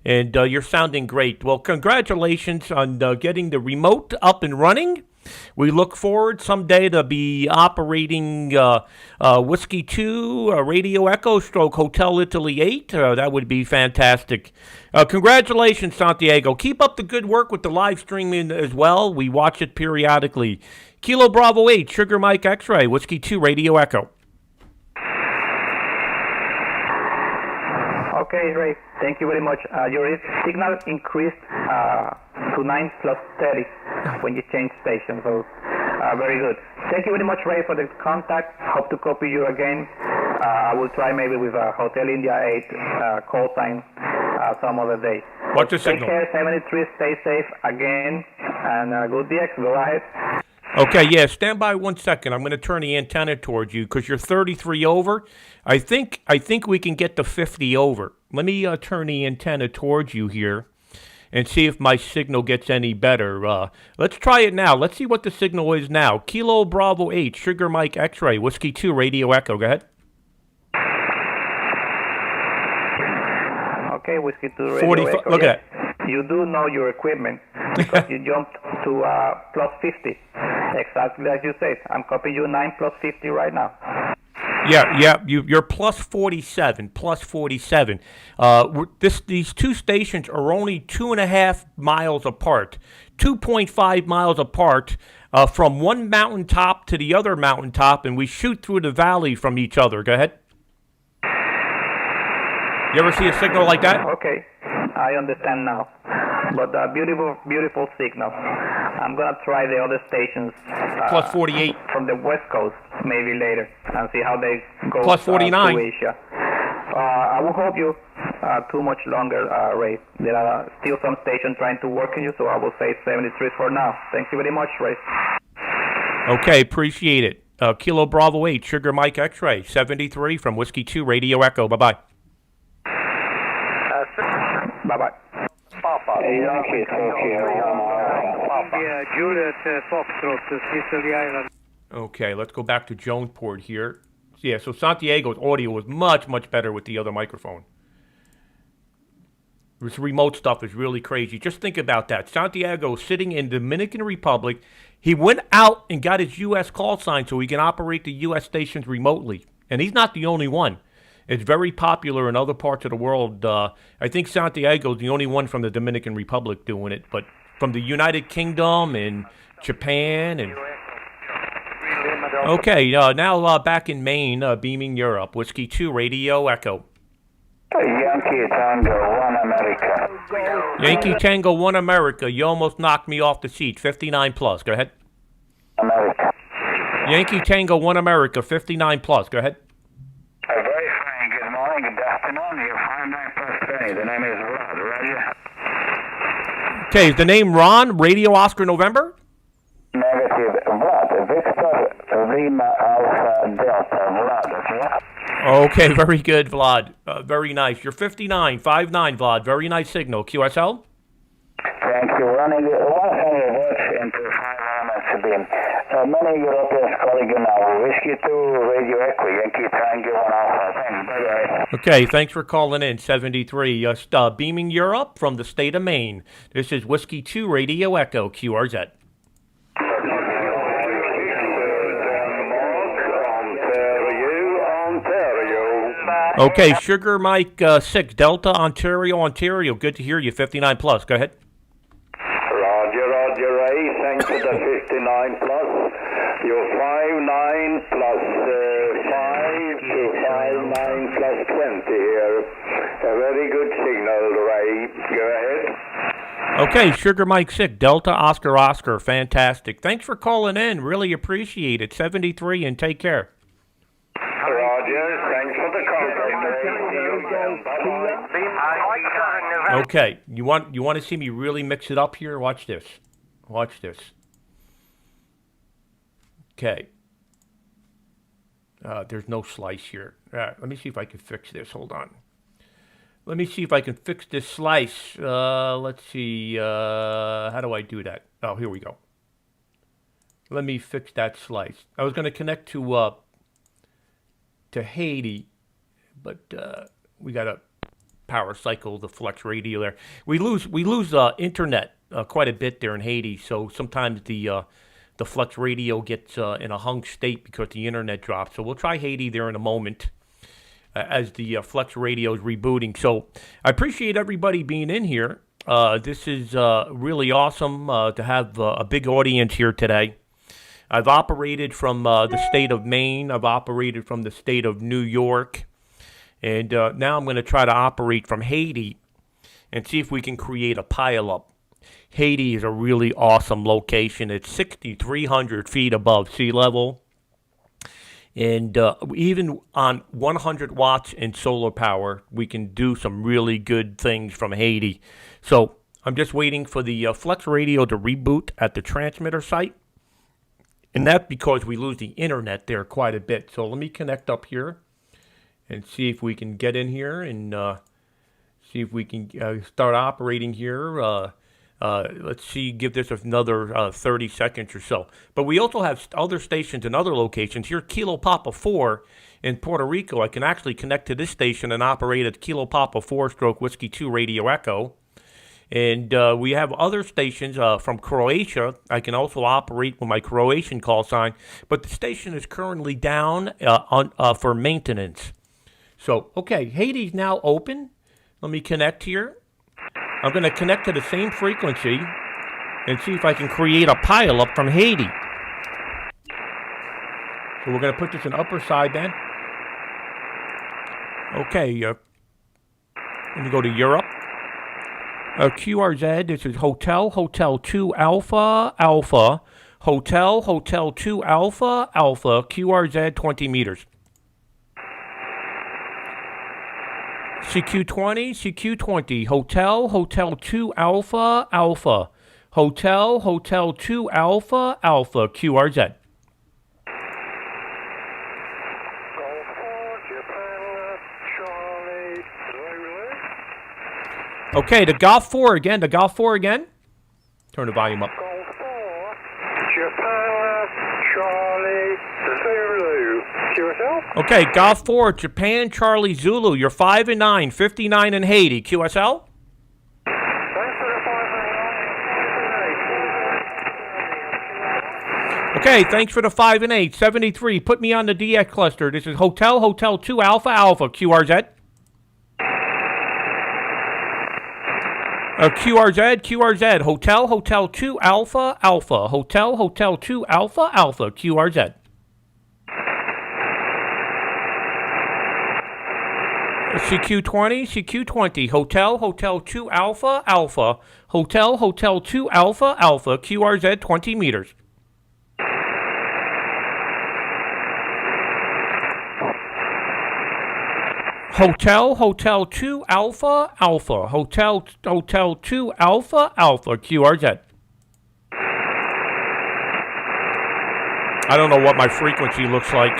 And you're sounding great. Well, congratulations on getting the remote up and running. We look forward someday to be operating Whiskey 2, Radio Echo, stroke Hotel Italy 8. That would be fantastic. Congratulations, Santiago. Keep up the good work with the live streaming as well. We watch it periodically. Kilo Bravo 8, Sugar Mike X-Ray, Whiskey 2, Radio Echo. Okay, Ray. Thank you very much. Your signal increased to 9 plus 30 when you change station, so very good. Thank you very much, Ray, for the contact. Hope to copy you again. I will try maybe with Hotel India 8 call sign some other day. What's the signal? Take care, 73. Stay safe again, and good DX. Go ahead. Okay, yeah, stand by 1 second. I'm going to turn the antenna towards you because you're 33 over. I think we can get to 50 over. Let me turn the antenna towards you here and see if my signal gets any better. Let's try it now. Let's see what the signal is now. Kilo Bravo 8, Sugar Mike X-Ray, Whiskey 2, Radio Echo. Go ahead. Okay, Whiskey 2, Radio Echo. Look at that. You do know your equipment because you jumped to plus 50. Exactly as you said. I'm copying you 9 plus 50 right now. Yeah, you're plus 47, plus 47. These two stations are only 2.5 miles apart, 2.5 miles apart from one mountaintop to the other mountaintop, and we shoot through the valley from each other. Go ahead. You ever see a signal like that? Okay, I understand now. But beautiful, beautiful signal. I'm gonna try the other stations. Plus 48 from the West Coast, maybe later, and see how they go. Plus 49. To Asia. I won't hold you too much longer, Ray. There are still some stations trying to work on you, so I will say 73 for now. Thank you very much, Ray. Okay, appreciate it. Kilo Bravo 8, Sugar Mike X-Ray, 73 from Whiskey 2, Radio Echo. Bye-bye. Bye-bye. Juliet Foxtrot, Sicily Island. Okay, let's go back to Jonesport here. Yeah, so Santiago's audio was much, much better with the other microphone. This remote stuff is really crazy. Just think about that. Santiago sitting in Dominican Republic. He went out and got his U.S. call sign so he can operate the U.S. stations remotely. And he's not the only one. It's very popular in other parts of the world. I think Santiago's the only one from the Dominican Republic doing it, but from the United Kingdom and Japan and... Okay, now back in Maine, beaming Europe. Whiskey 2, Radio Echo. Yankee Tango 1 America. Yankee Tango 1 America. You almost knocked me off the seat. 59 plus. Go ahead. America. Yankee Tango 1 America. 59 plus. Go ahead. Very fine. Good morning. Good afternoon. You're 59 plus 20. The name is Rod. Roger. Okay, is the name Ron? Radio Oscar November? Negative. Vlad. Victor Lima Alpha Delta. Vlad. Yeah. Okay, very good, Vlad. Very nice. You're 59, 5'9", Vlad. Very nice signal. QSL? Thank you. Running 100 watts into 5 elements beam. Many Europeans calling you now. Whiskey 2, Radio Echo, Yankee Tango 1 Alpha. Thanks. Bye-bye. Okay, thanks for calling in, 73. Beaming Europe from the state of Maine. This is Whiskey 2, Radio Echo, QRZ. Okay, Sugar Mike 6, Delta, Ontario. Good to hear you, 59 plus. Go ahead. Roger, Ray. Thanks for the 59 plus. You're 59 plus 5 to 59 plus 20 here. A very good signal, Ray. Go ahead. Okay, Sugar Mike 6, Delta, Oscar. Fantastic. Thanks for calling in. Really appreciate it. 73, and take care. Roger, thanks for the call. Okay, you want to see me really mix it up here? Watch this. Okay. There's no slice here. Let me see if I can fix this. Hold on. Let me see if I can fix this slice. Let's see. How do I do that? Oh, here we go. Let me fix that slice. I was going to connect to to Haiti, but we got to power cycle the Flex radio there. We lose internet quite a bit there in Haiti, so sometimes the Flex radio gets in a hung state because the internet drops. So we'll try Haiti there in a moment as the Flex radio is rebooting. So I appreciate everybody being in here. This is really awesome to have a big audience here today. I've operated from the state of Maine. I've operated from the state of New York. And now I'm going to try to operate from Haiti and see if we can create a pileup. Haiti is a really awesome location. It's 6,300 feet above sea level. And even on 100 watts in solar power, we can do some really good things from Haiti. So I'm just waiting for the Flex radio to reboot at the transmitter site. And that's because we lose the internet there quite a bit. So let me connect up here and see if we can get in here and see if we can start operating here. Let's see, give this another 30 seconds or so. But we also have other stations in other locations. Here, Kilo Papa 4 in Puerto Rico. I can actually connect to this station and operate at Kilo Papa 4 stroke Whiskey 2 Radio Echo. And we have other stations from Croatia. I can also operate with my Croatian call sign. But the station is currently down for maintenance. So, okay, Haiti's now open. Let me connect here. I'm going to connect to the same frequency and see if I can create a pileup from Haiti. So we're going to put this in upper sideband. Okay, let me go to Europe. QRZ, this is Hotel 2 Alpha, Hotel 2 Alpha, QRZ 20 meters. CQ20, Hotel 2 Alpha, Hotel 2 Alpha, QRZ. Okay, the Golf 4 again, Turn the volume up. Golf 4, Japan, Charlie, Zulu. QSL? Okay, Golf 4, Japan, Charlie, Zulu. You're 5 and 9, 59 in Haiti. QSL? Okay, thanks for the 5 and 8, 73. Put me on the DX cluster. This is Hotel 2 Alpha, QRZ. QRZ, Hotel 2 Alpha, Hotel 2 Alpha, QRZ. CQ20, Hotel 2 Alpha, Hotel 2 Alpha, QRZ 20 meters. Hotel 2 Alpha, Hotel 2 Alpha, QRZ. I don't know what my frequency looks like.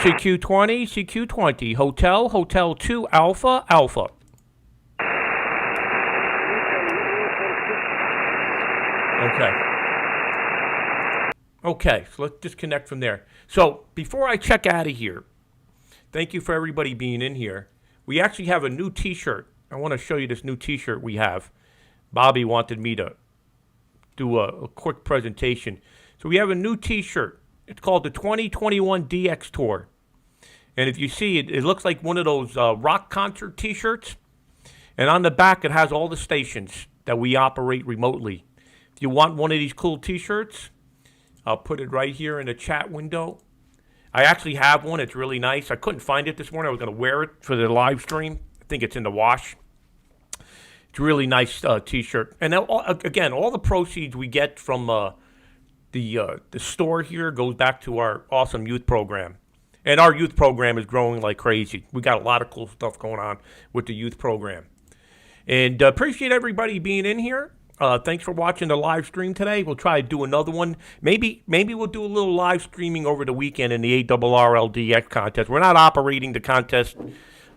CQ20, Hotel 2 Alpha. Okay, so let's disconnect from there. So before I check out of here, thank you for everybody being in here. We actually have a new T-shirt. I want to show you this new T-shirt we have. Bobby wanted me to do a quick presentation. So we have a new T-shirt. It's called the 2021 DX Tour. And if you see it, it looks like one of those rock concert T-shirts. And on the back, it has all the stations that we operate remotely. If you want one of these cool T-shirts, I'll put it right here in the chat window. I actually have one. It's really nice. I couldn't find it this morning. I was going to wear it for the live stream. I think it's in the wash. It's a really nice T-shirt. And again, all the proceeds we get from the store here goes back to our awesome youth program. And our youth program is growing like crazy. We got a lot of cool stuff going on with the youth program. And appreciate everybody being in here. Thanks for watching the live stream today. We'll try to do another one. Maybe we'll do a little live streaming over the weekend in the ARRLDX contest. We're not operating the contest.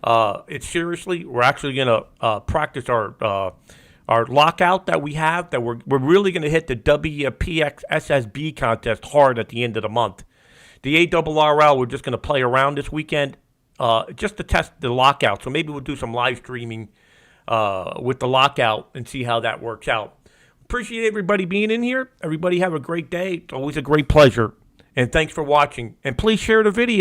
It's seriously. We're actually going to practice our lockout that we have. That we're really going to hit the WPX SSB contest hard at the end of the month. The ARRL, we're just going to play around this weekend just to test the lockout. So maybe we'll do some live streaming with the lockout and see how that works out. Appreciate everybody being in here. Everybody have a great day. It's always a great pleasure. And thanks for watching. And please share the video.